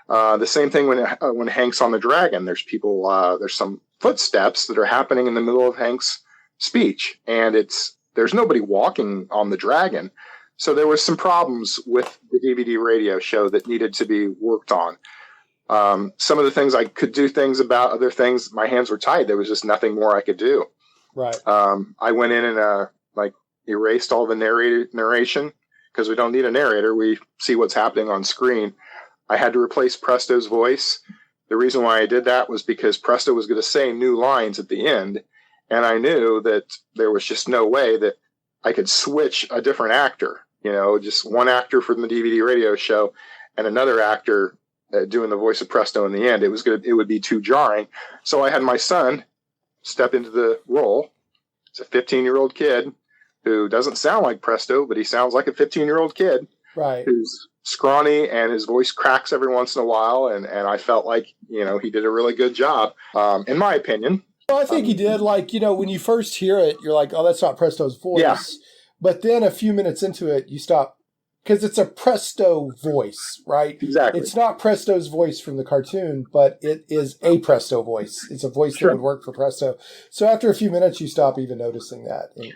The same thing when Hank's on the dragon. There's people. There's some footsteps that are happening in the middle of Hank's speech, and there's nobody walking on the dragon. So there was some problems with the DVD radio show that needed to be worked on. Some of the things I could do things about, other things my hands were tied. There was just nothing more I could do. Right. I went in and erased all the narration because we don't need a narrator. We see what's happening on screen. I had to replace Presto's voice. The reason why I did that was because Presto was going to say new lines at the end, and I knew that there was just no way that I could switch a different actor. Just one actor from the DVD radio show and another actor doing the voice of Presto in the end. It would be too jarring. So I had my son step into the role. It's a 15-year-old kid who doesn't sound like Presto, but he sounds like a 15-year-old kid. Right. Who's scrawny and his voice cracks every once in a while. And I felt like, he did a really good job, in my opinion. Well, I think he did. When you first hear it, you're like, oh, that's not Presto's voice. Yeah. But then a few minutes into it, you stop, because it's a Presto voice, right? Exactly. It's not Presto's voice from the cartoon, but it is a Presto voice. It's a voice that would work for Presto. So after a few minutes, you stop even noticing that. And,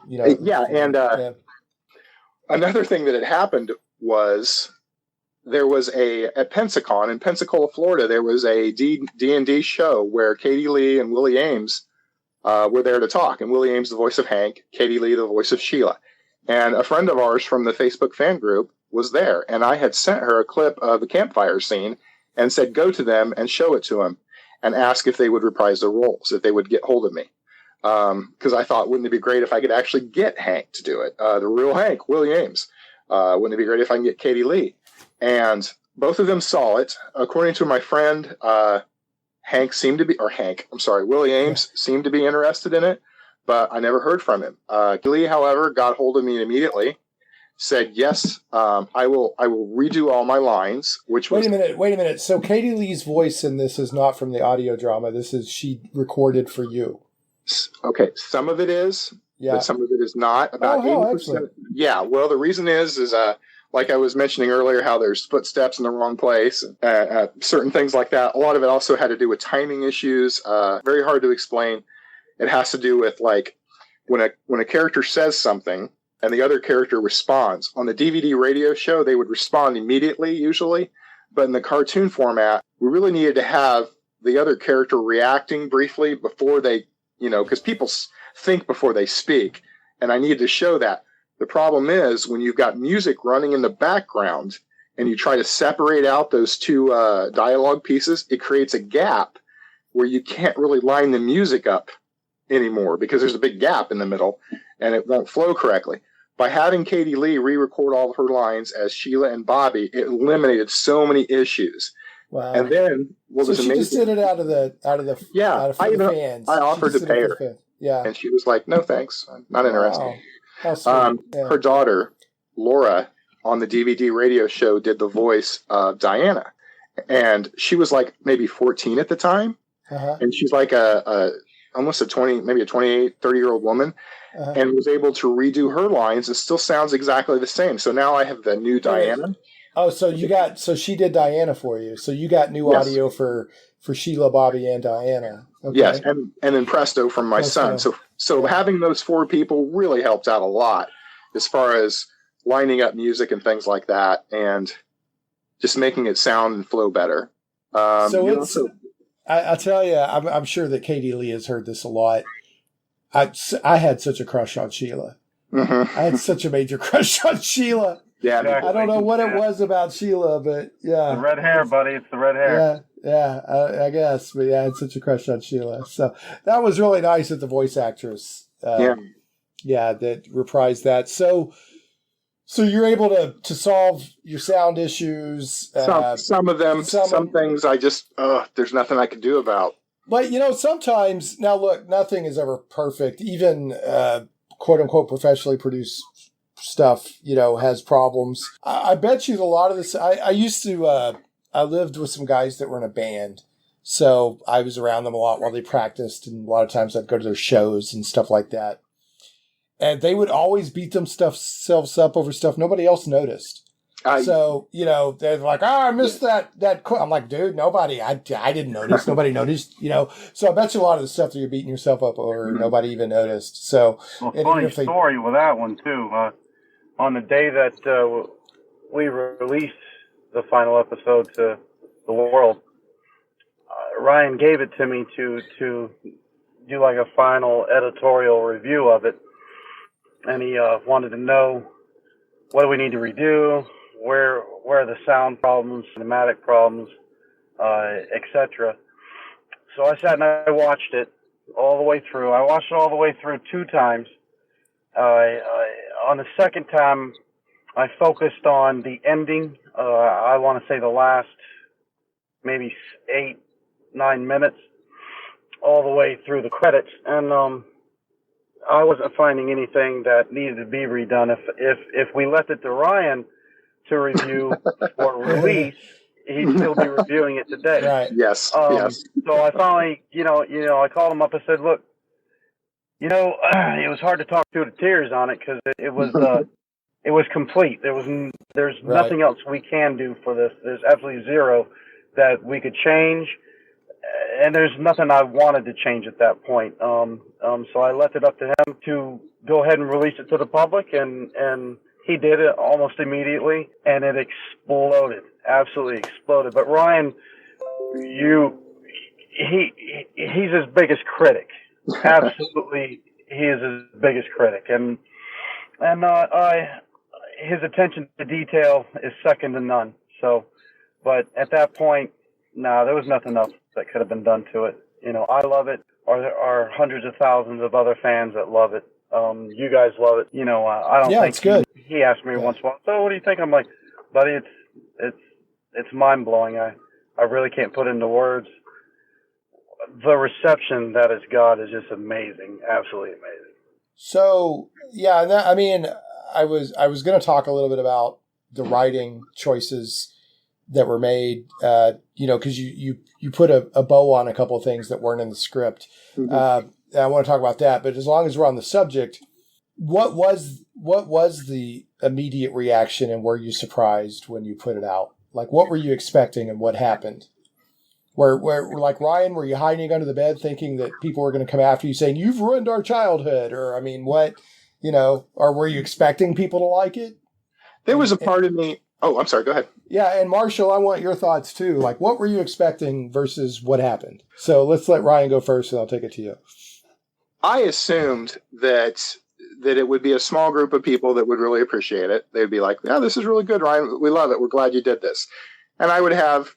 another thing that had happened was there was at Pensacon in Pensacola, Florida, there was a D&D show where Katie Lee and Willie Ames were there to talk. And Willie Ames, the voice of Hank, Katie Lee, the voice of Sheila. And a friend of ours from the Facebook fan group was there. And I had sent her a clip of the campfire scene and said, go to them and show it to them and ask if they would reprise their roles, if they would get hold of me. Because I thought, wouldn't it be great if I could actually get Hank to do it? The real Hank, Willie Ames. Wouldn't it be great if I can get Katie Lee? And both of them saw it. According to my friend, Willie Ames seemed to be interested in it, but I never heard from him. Lee, however, got hold of me immediately, said, yes, I will redo all my lines, which was... Wait a minute. So Katie Lee's voice in this is not from the audio drama. She recorded for you. Okay, some of it is, but some of it is not. About 80%. Excellent. Yeah, well, the reason is like I was mentioning earlier, how there's footsteps in the wrong place, certain things like that. A lot of it also had to do with timing issues. Very hard to explain. It has to do with like when a character says something and the other character responds. On the DVD radio show, they would respond immediately usually, but in the cartoon format, we really needed to have the other character reacting briefly before they, because people think before they speak, and I needed to show that. The problem is when you've got music running in the background and you try to separate out those two dialogue pieces, it creates a gap where you can't really line the music up anymore because there's a big gap in the middle and it won't flow correctly. By having Katie Lee re-record all of her lines as Sheila and Bobby, it eliminated so many issues. Wow. And then what was amazing, just did it out of the fans. I offered to pay her. Yeah. And she was like, no, thanks. I'm not interested. Wow. How sweet. Yeah. Her daughter, Laura, on the DVD radio show did the voice of Diana. And she was like maybe 14 at the time. Uh-huh. And she's like almost a 20, maybe a 28, 30-year-old woman, and was able to redo her lines. It still sounds exactly the same. So now I have the new Diana. Oh, so she did Diana for you. So you got new audio for Sheila, Bobby, and Diana. Okay. Yes, and then Presto from my son. So having those 4 people really helped out a lot as far as lining up music and things like that, and just making it sound and flow better. I'll tell you, I'm sure that Katie Lee has heard this a lot. I had such a crush on Sheila. Mm-hmm. I had such a major crush on Sheila. Yeah, exactly. I don't know what it was about Sheila, but yeah. The red hair, buddy. It's the red hair. I guess. But yeah, I had such a crush on Sheila. So that was really nice that the voice actress that reprised that. So you're able to solve your sound issues. Some of them, some things I just, there's nothing I can do about. But, sometimes, now look, nothing is ever perfect. Even quote unquote professionally produced stuff, has problems. I bet you a lot of this, I lived with some guys that were in a band. So I was around them a lot while they practiced. And a lot of times I'd go to their shows and stuff like that. And they would always beat themselves up over stuff nobody else noticed. They're like, I missed that. I'm like, dude, I didn't notice. Nobody noticed, So I bet you a lot of the stuff that you're beating yourself up over, nobody even noticed. So, funny story with that one too. On the day that we released the final episode to the world, Ryan gave it to me to do like a final editorial review of it, and he wanted to know what do we need to redo. Where are the sound problems, cinematic problems, etc. So I sat and I watched it all the way through. I watched it all the way through 2 times. On the second time, I focused on the ending. I want to say the last maybe 8-9 minutes, all the way through the credits, and I wasn't finding anything that needed to be redone. If we left it to Ryan to review or release, he'd still be reviewing it today. Right. Yes. Yes. So I finally, I called him up and said, look, it was hard to talk through the tears on it because it was complete. There's nothing else we can do for this. There's absolutely zero that we could change, and there's nothing I wanted to change at that point. So I left it up to him to go ahead and release it to the public, and he did it almost immediately, and it exploded, absolutely exploded. But Ryan, he's his biggest critic. Absolutely, he is his biggest critic, and his attention to detail is second to none. So, but at that point, there was nothing else that could have been done to it. I love it. There are hundreds of thousands of other fans that love it. You guys love it. I don't think it's good. He asked me once in a while, so what do you think? I'm like, buddy, it's mind blowing. I really can't put into words. The reception that it's got is just amazing, absolutely amazing. So yeah, I was going to talk a little bit about the writing choices that were made, because you put a bow on a couple of things that weren't in the script. Mm-hmm. I want to talk about that, but as long as we're on the subject, what was the immediate reaction, and were you surprised when you put it out? Like, what were you expecting and what happened? Where like Ryan, were you hiding under the bed thinking that people were going to come after you saying, you've ruined our childhood? Or, what, or were you expecting people to like it? There was a part of me. Oh, I'm sorry. Go ahead. Yeah. And Marshall, I want your thoughts too. Like, what were you expecting versus what happened? So let's let Ryan go first and I'll take it to you. I assumed that it would be a small group of people that would really appreciate it. They'd be like, yeah, this is really good, Ryan. We love it. We're glad you did this. And I would have,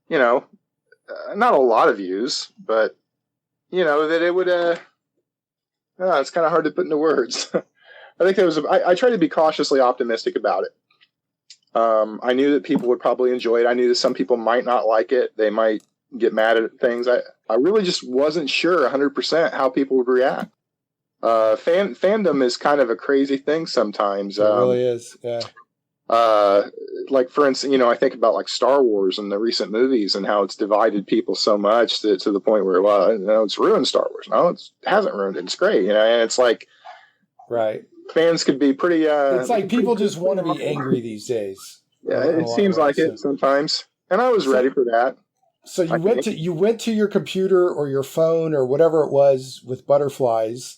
not a lot of views, but, that it would, it's kind of hard to put into words. I think I tried to be cautiously optimistic about it. I knew that people would probably enjoy it. I knew that some people might not like it. They might get mad at things. I really just wasn't sure 100% how people would react. Fandom is kind of a crazy thing sometimes. It really is. Yeah. Like for instance, I think about like Star Wars and the recent movies and how it's divided people so much to the point where, well, it's ruined Star Wars. No, it hasn't ruined it. It's great, and it's like, right. Fans could be pretty. It's like people just want to be angry these days. Yeah, it seems like it sometimes, and I was ready for that. So you went to your computer or your phone or whatever it was with butterflies,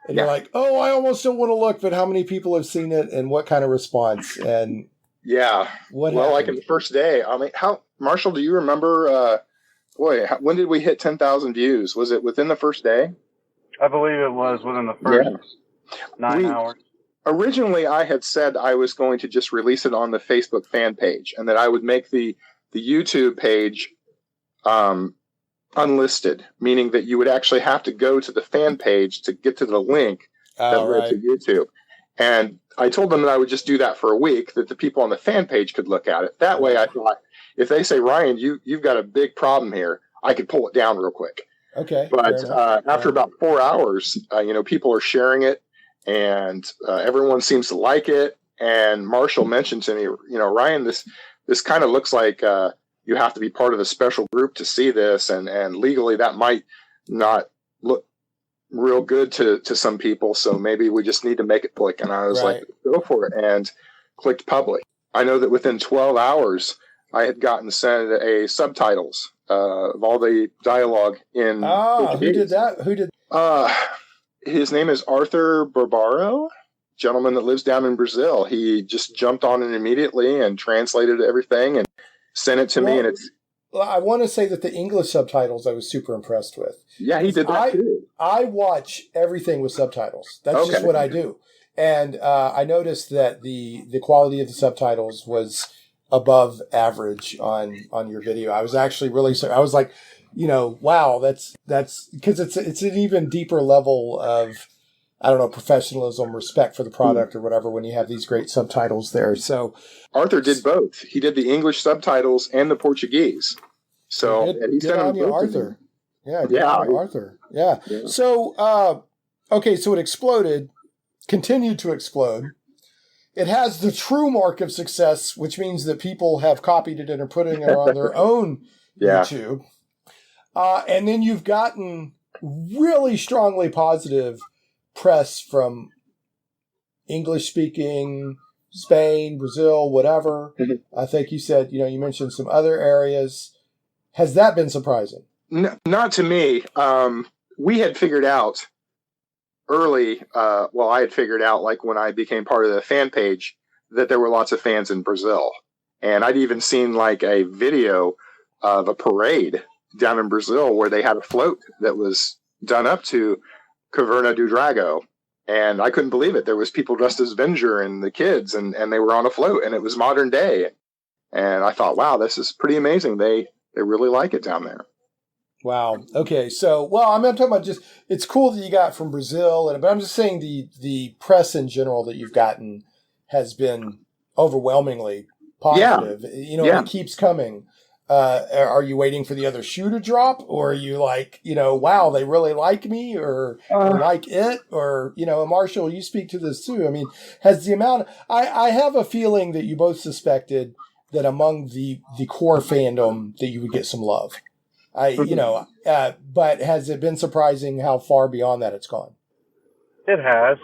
and you're like, oh, I almost don't want to look, but how many people have seen it and what kind of response? And what happened? Like in the first day, I mean, Marshall, do you remember? When did we hit 10,000 views? Was it within the first day? I believe it was within the first 9 hours. Originally, I had said I was going to just release it on the Facebook fan page, and that I would make the YouTube page unlisted, meaning that you would actually have to go to the fan page to get to the link that led to YouTube. And I told them that I would just do that for a week, that the people on the fan page could look at it. That way, I thought, if they say, Ryan, you've got a big problem here, I could pull it down real quick. Okay. But after about 4 hours, people are sharing it, and everyone seems to like it. And Marshall mentioned to me, Ryan, this kind of looks like you have to be part of a special group to see this, and legally that might not look real good to some people. So maybe we just need to make it public. And I was like, go for it, and clicked public. I know that within 12 hours, I had gotten sent a subtitles of all the dialogue in. Who did that? Who did? His name is Arthur Barbaro, gentleman that lives down in Brazil. He just jumped on it immediately and translated everything and sent it to me. And I want to say that the English subtitles I was super impressed with. Yeah, he did that too. I watch everything with subtitles. That's just what I do. And I noticed that the quality of the subtitles was above average on your video. I was actually I was like, wow, that's because it's an even deeper level of, I don't know, professionalism, respect for the product or whatever when you have these great subtitles there. So Arthur did both. He did the English subtitles and the Portuguese. So he sent them both Arthur. Arthur. Yeah. So okay, so it exploded, continued to explode. It has the true mark of success, which means that people have copied it and are putting it on their own YouTube. And then you've gotten really strongly positive press from English-speaking, Spain, Brazil, whatever. Mm-hmm. I think you said, you mentioned some other areas. Has that been surprising? No, not to me. We had figured out early, I had figured out, like when I became part of the fan page, that there were lots of fans in Brazil. And I'd even seen like a video of a parade down in Brazil where they had a float that was done up to Caverna do Drago. And I couldn't believe it. There was people dressed as Venger and the kids, and they were on a float, and it was modern day. And I thought, wow, this is pretty amazing. They really like it down there. Wow. Okay. So, I'm not talking about it's cool that you got from Brazil, but I'm just saying the press in general that you've gotten has been overwhelmingly positive. Yeah. It keeps coming. Are you waiting for the other shoe to drop, or are you like, wow, they really like me, or like it, or, Marshall, you speak to this too. I mean, has the amount, I have a feeling that you both suspected that among the core fandom that you would get some love. But has it been surprising how far beyond that it's gone? It has.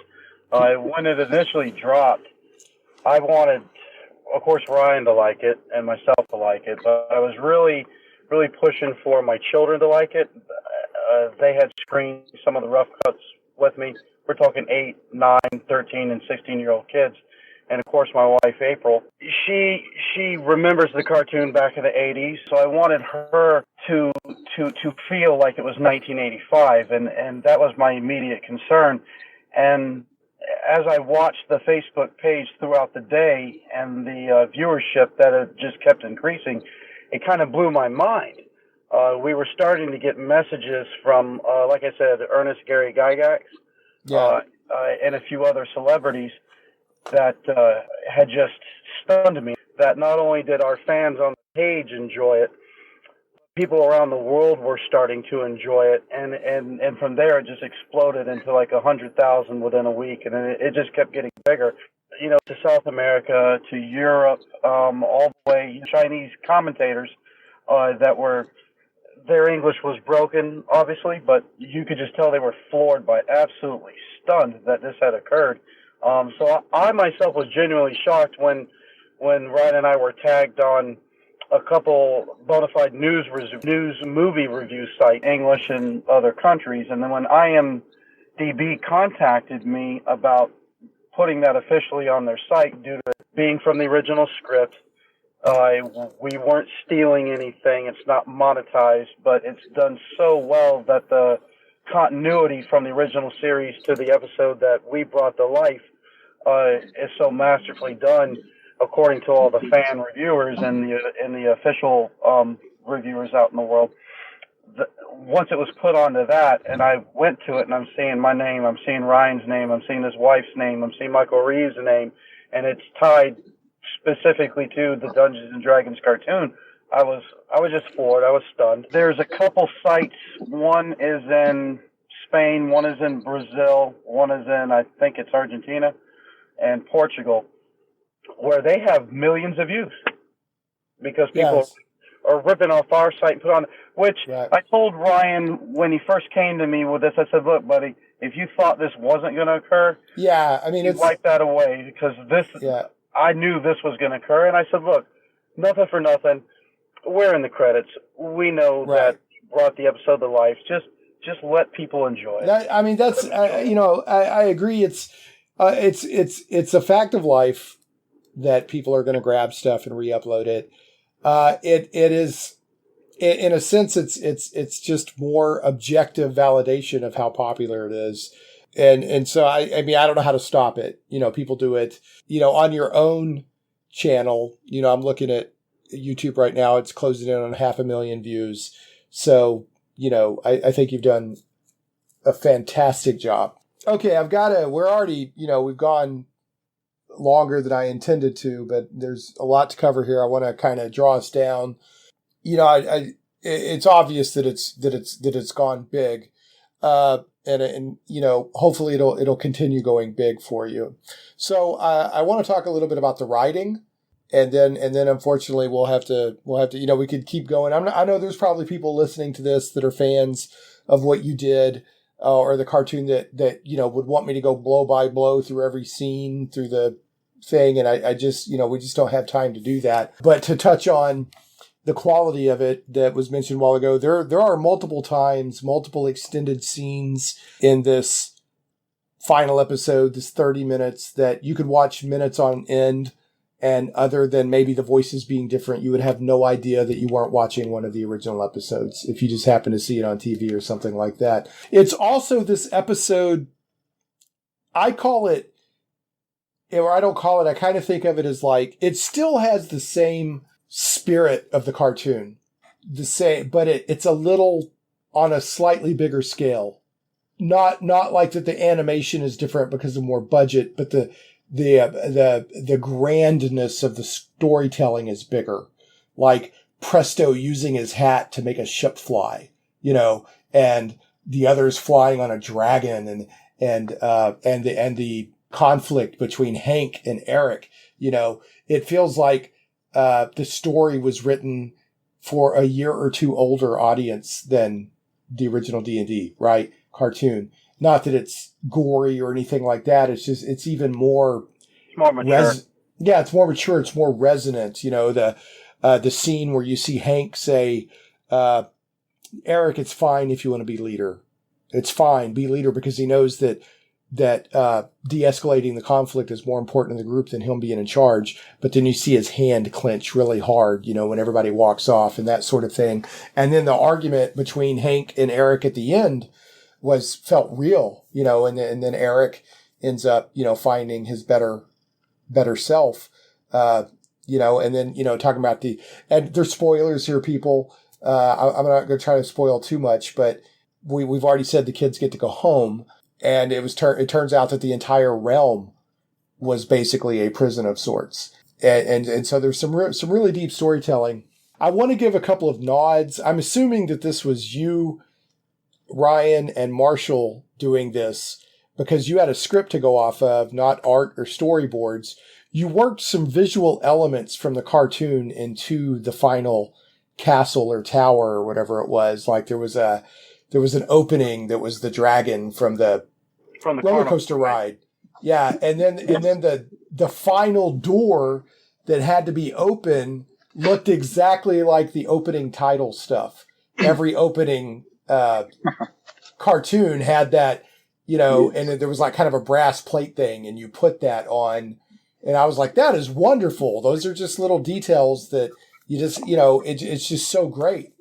When it initially dropped, I wanted, of course, Ryan to like it and myself to like it, but I was really, really pushing for my children to like it. They had screened some of the rough cuts with me. We're talking 8, 9, 13, and 16-year-old kids. And of course, my wife, April, she remembers the cartoon back in the 80s, so I wanted her to feel like it was 1985, and that was my immediate concern. And as I watched the Facebook page throughout the day and the viewership that had just kept increasing, it kind of blew my mind. We were starting to get messages from, like I said, Ernest Gary Gygax, and a few other celebrities that had just stunned me, that not only did our fans on the page enjoy it, people around the world were starting to enjoy it, and from there it just exploded into like 100,000 within a week, and it just kept getting bigger. to South America, to Europe, all the way Chinese commentators that were, their English was broken, obviously, but you could just tell they were floored by, absolutely stunned that this had occurred. So I myself was genuinely shocked when Ryan and I were tagged on a couple bona fide news movie review site, English and other countries, and then when IMDB contacted me about putting that officially on their site due to it being from the original script, we weren't stealing anything. It's not monetized, but it's done so well that the continuity from the original series to the episode that we brought to life is so masterfully done, according to all the fan reviewers and the official reviewers out in the world. Once it was put onto that, and I went to it, and I'm seeing my name, I'm seeing Ryan's name, I'm seeing his wife's name, I'm seeing Michael Reeves' name, and it's tied specifically to the Dungeons and Dragons cartoon. I was just floored. I was stunned. There's a couple sites. One is in Spain, one is in Brazil, one is in, I think it's Argentina and Portugal, where they have millions of views because people are ripping off our site and put on, which I told Ryan when he first came to me with this, I said, look, buddy, if you thought this wasn't going to occur, it's wipe that away, because this, I knew this was going to occur. And I said, look, nothing for nothing. We're in the credits. We know that brought the episode to life. Just let people enjoy it. That's, I agree. It's a fact of life that people are going to grab stuff and re-upload it. It is, in a sense, it's just more objective validation of how popular it is. And so I don't know how to stop it. People do it, on your own channel. I'm looking at YouTube right now. It's closing in on 500,000 views. So, I think you've done a fantastic job. Okay. we're already, we've gone longer than I intended to, but there's a lot to cover here. I want to kind of draw us down. It's obvious that it's gone big. And hopefully it'll continue going big for you. So, I want to talk a little bit about the writing, and then unfortunately we'll have to, we could keep going. I know there's probably people listening to this that are fans of what you did, or the cartoon that would want me to go blow by blow through every scene through the thing. And I just, we just don't have time to do that. But to touch on the quality of it that was mentioned a while ago, there are multiple extended scenes in this final episode, this 30 minutes, that you could watch minutes on end. And other than maybe the voices being different, you would have no idea that you weren't watching one of the original episodes if you just happen to see it on TV or something like that. It's also this episode, I call it, or I don't call it, I kind of think of it as like, it still has the same spirit of the cartoon, the same, but it's a little on a slightly bigger scale. Not like that the animation is different because of more budget, but the grandness of the storytelling is bigger. Like Presto using his hat to make a ship fly, and the others flying on a dragon, and the conflict between Hank and Eric. It feels like the story was written for a year or two older audience than the original D&D, right? Cartoon. Not that it's gory or anything like that. It's just, it's even more... It's more mature. It's more mature. It's more resonant. The scene where you see Hank say, Eric, it's fine if you want to be leader. It's fine. Be leader, because he knows that de-escalating the conflict is more important in the group than him being in charge. But then you see his hand clench really hard, when everybody walks off and that sort of thing. And then the argument between Hank and Eric at the end felt real, and then Eric ends up, finding his better self, and then, talking about and there's spoilers here, people. I'm not going to try to spoil too much, but we've already said the kids get to go home, and it turns out that the entire realm was basically a prison of sorts. And so there's some really deep storytelling. I want to give a couple of nods. I'm assuming that this was you, Ryan, and Marshall doing this, because you had a script to go off of, not art or storyboards. You worked some visual elements from the cartoon into the final castle or tower or whatever it was. Like there was an opening that was the dragon from the roller coaster ride. Yeah, and then the final door that had to be open looked exactly like the opening title stuff. Every opening cartoon had that, and there was like kind of a brass plate thing, and you put that on, and I was like, that is wonderful. Those are just little details that you just, it's just so great,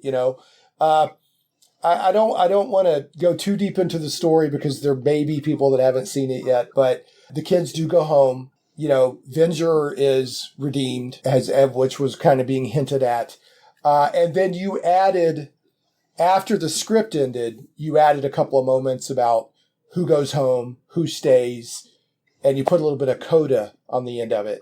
I don't want to go too deep into the story because there may be people that haven't seen it yet, but the kids do go home. Venger is redeemed, which was kind of being hinted at. And then you added, after the script ended, you added a couple of moments about who goes home, who stays, and you put a little bit of coda on the end of it.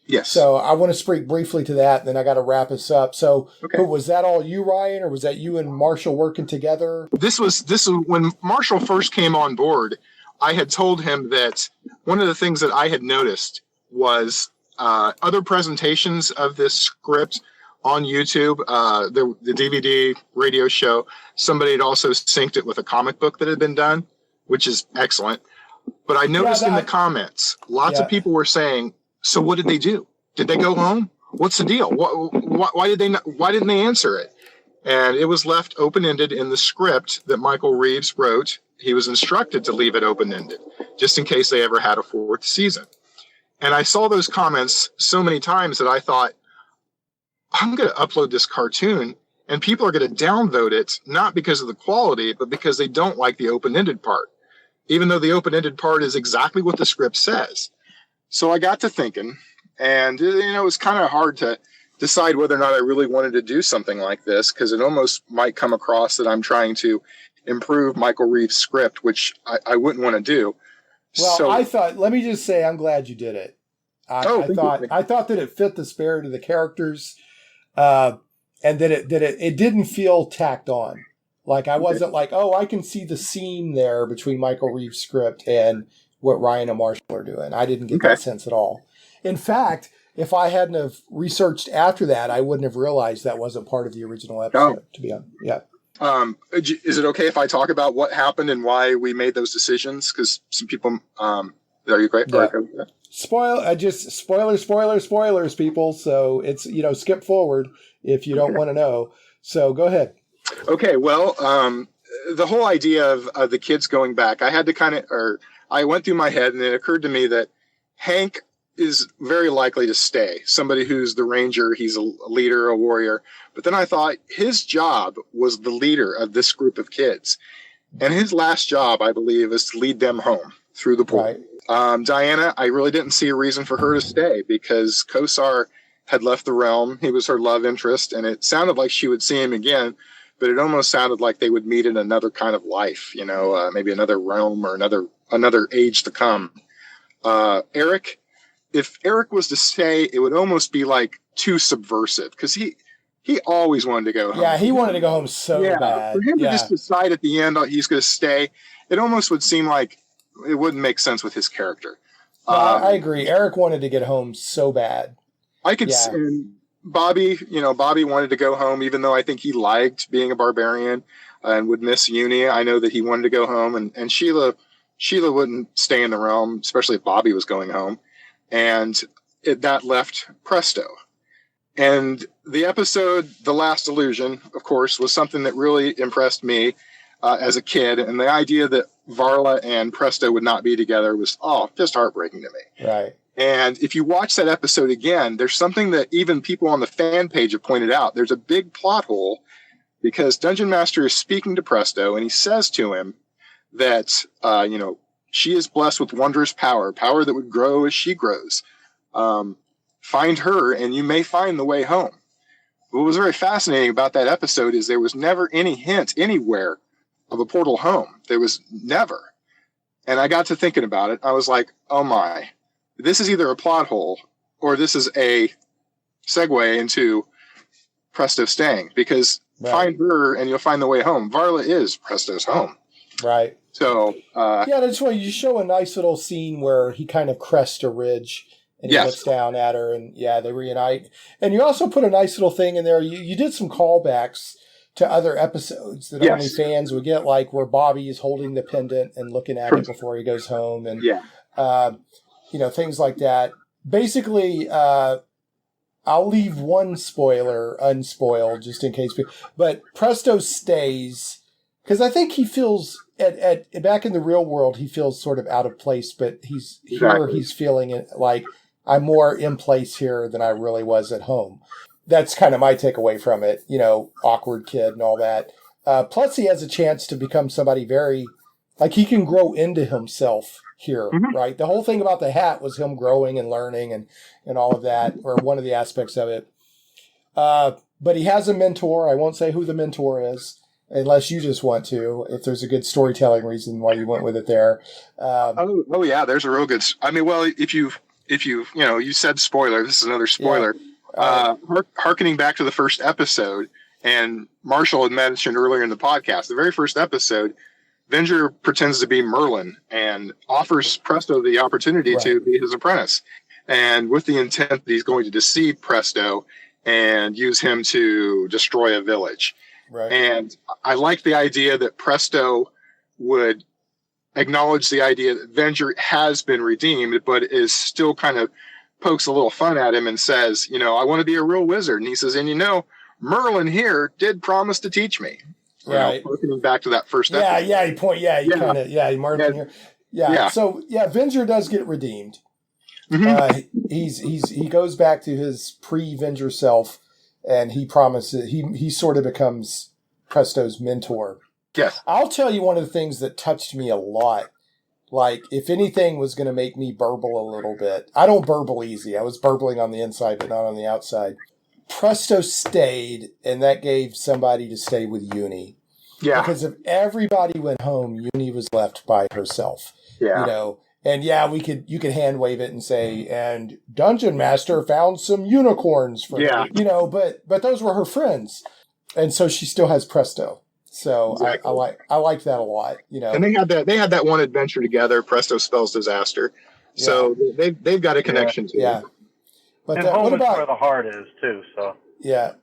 Yes. So I want to speak briefly to that, and then I got to wrap us up. So was that all you, Ryan, or was that you and Marshall working together? This was when Marshall first came on board. I had told him that one of the things that I had noticed was other presentations of this script on YouTube, the DVD radio show. Somebody had also synced it with a comic book that had been done, which is excellent. But I noticed in the comments, lots of people were saying, so what did they do? Did they go home? What's the deal? Why didn't they answer it? And it was left open-ended in the script that Michael Reeves wrote. He was instructed to leave it open-ended, just in case they ever had a fourth season. And I saw those comments so many times that I thought, I'm going to upload this cartoon, and people are going to downvote it, not because of the quality, but because they don't like the open-ended part, even though the open-ended part is exactly what the script says. So I got to thinking, and it was kind of hard to decide whether or not I really wanted to do something like this, because it almost might come across that I'm trying to improve Michael Reeves' script, which I wouldn't want to do. Well, so, I thought, let me just say, I'm glad you did it. I thought that it fit the spirit of the characters, and that it didn't feel tacked on. Like I wasn't like, oh, I can see the seam there between Michael Reeves' script and what Ryan and Marshall are doing. I didn't get that sense at all. In fact, if I hadn't have researched after that, I wouldn't have realized that wasn't part of the original episode, to be honest. Yeah. Is it okay if I talk about what happened and why we made those decisions? Because some people, are you great? Yeah. Spoilers, people. So it's, skip forward if you don't want to know. So go ahead. Okay. Well, the whole idea of the kids going back, I had to I went through my head, and it occurred to me that Hank is very likely to stay. Somebody who's the ranger, he's a leader, a warrior. But then I thought his job was the leader of this group of kids. And his last job, I believe, is to lead them home through the portal. Right. Diana, I really didn't see a reason for her to stay because Kosar had left the realm. He was her love interest, and it sounded like she would see him again, but it almost sounded like they would meet in another kind of life, maybe another realm or another age to come. Eric, if Eric was to stay, it would almost be like too subversive because he always wanted to go home. Yeah, he wanted to go home so bad. For him to just decide at the end he's going to stay, it almost would seem like it wouldn't make sense with his character. I agree. Eric wanted to get home so bad. I could see Bobby, Bobby wanted to go home, even though I think he liked being a barbarian and would miss Uni. I know that he wanted to go home, and Sheila wouldn't stay in the realm, especially if Bobby was going home. And that left Presto. And the episode, The Last Illusion, of course, was something that really impressed me as a kid. And the idea that Varla and Presto would not be together was, just heartbreaking to me. Right. And if you watch that episode again, there's something that even people on the fan page have pointed out. There's a big plot hole because Dungeon Master is speaking to Presto, and he says to him that, she is blessed with wondrous power that would grow as she grows. Find her, and you may find the way home. What was very fascinating about that episode is there was never any hint anywhere of a portal home. There was never. And I got to thinking about it. I was like, oh my, this is either a plot hole or this is a segue into Presto staying, because find her and you'll find the way home. Varla is Presto's home. Right. So yeah, that's why you show a nice little scene where he kind of crests a ridge and he looks down at her, and they reunite. And you also put a nice little thing in there. You did some callbacks to other episodes that only fans would get, like where Bobby is holding the pendant and looking at it before he goes home, and things like that. Basically, I'll leave one spoiler unspoiled just in case. But Presto stays because I think he feels at back in the real world he feels sort of out of place, but he's feeling it like I'm more in place here than I really was at home. That's kind of my takeaway from it. Awkward kid and all that. Plus, he has a chance to become somebody very he can grow into himself here, right? The whole thing about the hat was him growing and learning and all of that, or one of the aspects of it. But he has a mentor. I won't say who the mentor is, unless you just want to, if there's a good storytelling reason why you went with it there. Yeah, there's a real good. I mean, well, if you you said spoiler, this is another spoiler. Yeah. Harkening back to the first episode, and Marshall had mentioned earlier in the podcast, the very first episode, Venger pretends to be Merlin and offers Presto the opportunity to be his apprentice, and with the intent that he's going to deceive Presto and use him to destroy a village. Right. And I like the idea that Presto would acknowledge the idea that Venger has been redeemed, but is still kind of pokes a little fun at him and says, I want to be a real wizard. And he says, and Merlin here did promise to teach me. Right. Harkening back to that first episode. So Venger does get redeemed. He goes back to his pre-Venger self, and he promises he sort of becomes Presto's mentor. Yes. I'll tell you one of the things that touched me a lot. Like, if anything was going to make me burble a little bit, I don't burble easy. I was burbling on the inside, but not on the outside. Presto stayed, and that gave somebody to stay with Uni. Yeah. Because if everybody went home, Uni was left by herself. Yeah. And you could hand wave it and say, and Dungeon Master found some unicorns for her. But those were her friends. And so she still has Presto. So exactly. I like that a lot, And they had that one adventure together, Presto Spells Disaster. So they've got a connection to it. But home is where the heart is too. So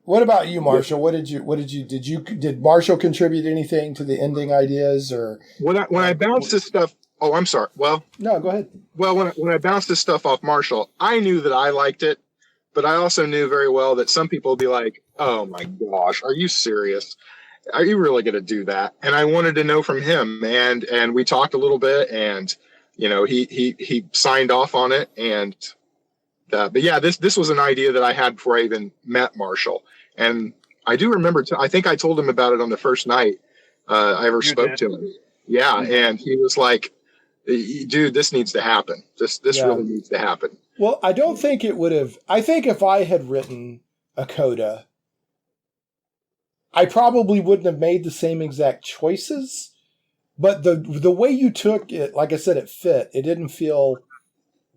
what about you, Marshall? Did Marshall contribute anything to the ending ideas, or when I bounced this stuff? Oh, I'm sorry. Well, no, go ahead. Well, when I bounced this stuff off Marshall, I knew that I liked it, but I also knew very well that some people would be like, "Oh my gosh, are you serious? Are you really going to do that?" And I wanted to know from him, and we talked a little bit, and he signed off on it, and but yeah, this was an idea that I had before I even met Marshall, and I do remember. I think I told him about it on the first night I ever spoke to him. Yeah, and he was like, "Dude, this needs to happen. This really needs to happen." Well, I don't think it would have. I think if I had written a coda, I probably wouldn't have made the same exact choices, but the way you took it, like I said, it fit. It didn't feel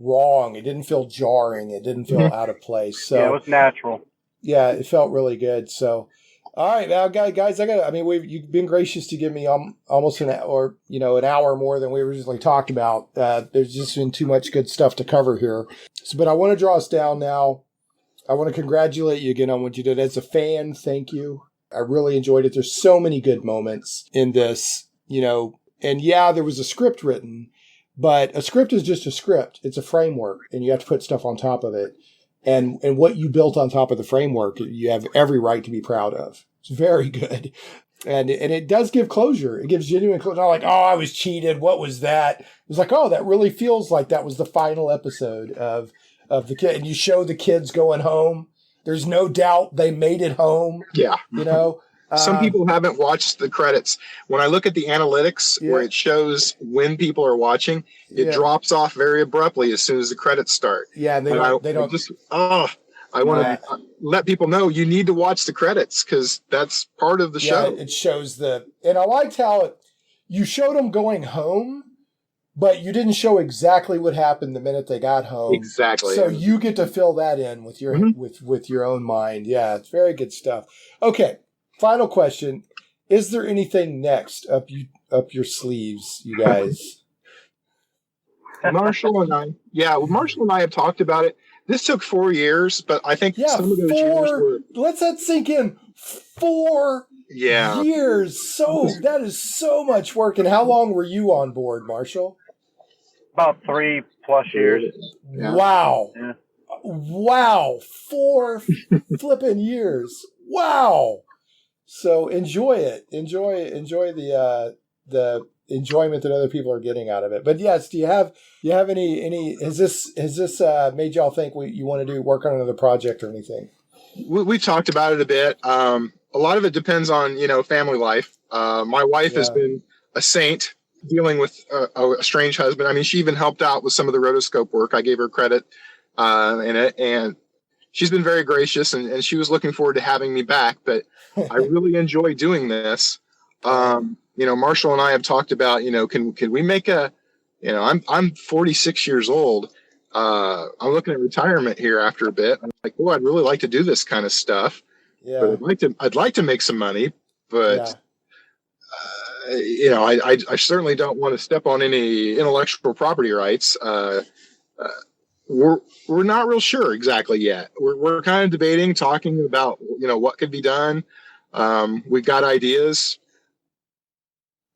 wrong. It didn't feel jarring. It didn't feel out of place. So it was natural. Yeah, it felt really good. So, all right, now, guys, you've been gracious to give me almost an hour, an hour more than we originally talked about. There's just been too much good stuff to cover here. So, but I want to draw us down now. I want to congratulate you again on what you did. As a fan, thank you. I really enjoyed it. There's so many good moments in this, and there was a script written, but a script is just a script. It's a framework, and you have to put stuff on top of it. And what you built on top of the framework, you have every right to be proud of. It's very good. And it does give closure. It gives genuine closure. Not like, oh, I was cheated. What was that? It was like, oh, that really feels like that was the final episode of the kid. And you show the kids going home. There's no doubt they made it home. Yeah. Some people haven't watched the credits. When I look at the analytics where it shows when people are watching, it drops off very abruptly as soon as the credits start. Yeah, they don't. I want to let people know you need to watch the credits because that's part of the show. It shows and I liked how you showed them going home, but you didn't show exactly what happened the minute they got home. Exactly. So you get to fill that in with your with your own mind. Yeah, it's very good stuff. Okay. Final question. is there anything next up your sleeves, you guys? Marshall and I have talked about it. This took 4 years, but I think some of those years were... Let's that sink in. 4 years. So that is so much work. And how long were you on board, Marshall? About 3+ years. Yeah. Wow. Yeah. Wow. 4 flipping years. Wow. So enjoy it. Enjoy the enjoyment that other people are getting out of it. But yes, do you have any has this made y'all think you want to work on another project or anything? We've talked about it a bit. A lot of it depends on, family life. My wife has been a saint dealing with a strange husband. I mean, she even helped out with some of the rotoscope work. I gave her credit in it, and she's been very gracious, and she was looking forward to having me back. But I really enjoy doing this. Marshall and I have talked about, can we make I'm 46 years old. I'm looking at retirement here after a bit. I'm like, I'd really like to do this kind of stuff. Yeah. But I'd like to make some money, but I certainly don't want to step on any intellectual property rights. We're not real sure exactly yet. We're kind of debating, talking about, what could be done. We've got ideas.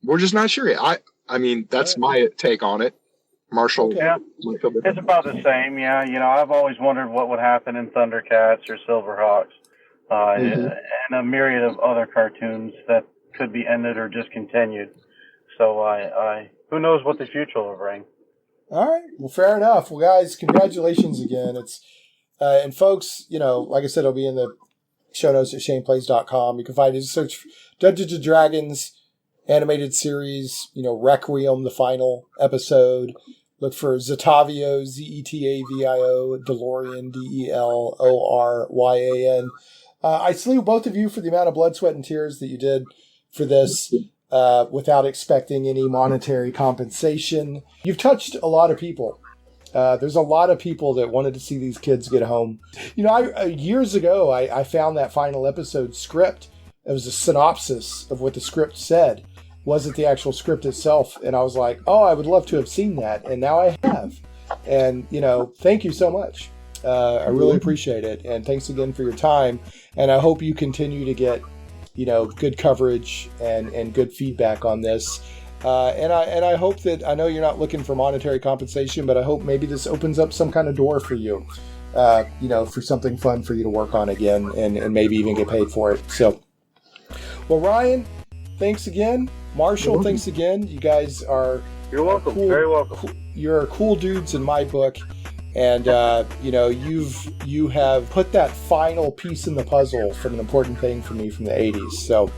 We're just not sure yet. I mean, that's my take on it. Marshall. Yeah, it's about the same. Yeah, I've always wondered what would happen in Thundercats or Silverhawks, and a myriad of other cartoons that could be ended or discontinued. So who knows what the future will bring. All right. Well, fair enough. Well, guys, congratulations again. It's and folks, like I said, it'll be in the show notes at shaneplays.com. You can find it. Search Dungeons and Dragons animated series, Requiem, the final episode. Look for Zetavio, Zetavio, DeLorean, Deloryan. I salute both of you for the amount of blood, sweat, and tears that you did for this without expecting any monetary compensation. You've touched a lot of people. There's a lot of people that wanted to see these kids get home. Years ago, I found that final episode script. It was a synopsis of what the script said. Wasn't the actual script itself. And I was like, I would love to have seen that. And now I have. And, thank you so much. I really appreciate it. And thanks again for your time. And I hope you continue to get, good coverage and good feedback on this. And I hope that, I know you're not looking for monetary compensation, but I hope maybe this opens up some kind of door for you, for something fun for you to work on again and maybe even get paid for it. So, well, Ryan, thanks again. Marshall, thanks again. You guys are... You're welcome. Cool, very welcome. You're cool dudes in my book. And, you have put that final piece in the puzzle from an important thing for me from the 80s. So,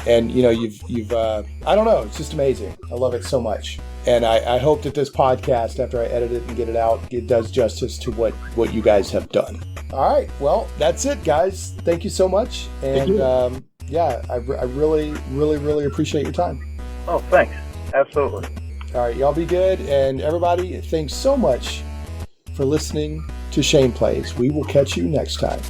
and, you've I don't know, it's just amazing. I love it so much. And I hope that this podcast, after I edit it and get it out, it does justice to what you guys have done. All right. Well, that's it, guys. Thank you so much. And, I really, really, really appreciate your time. Oh, thanks. Absolutely. All right. Y'all be good. And everybody, thanks so much for listening to Shane Plays. We will catch you next time.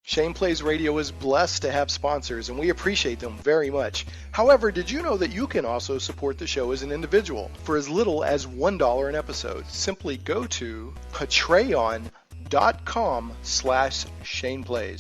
Shane Plays Radio is blessed to have sponsors, and we appreciate them very much. However, did you know that you can also support the show as an individual for as little as $1 an episode? Simply go to patreon.com/ShanePlays.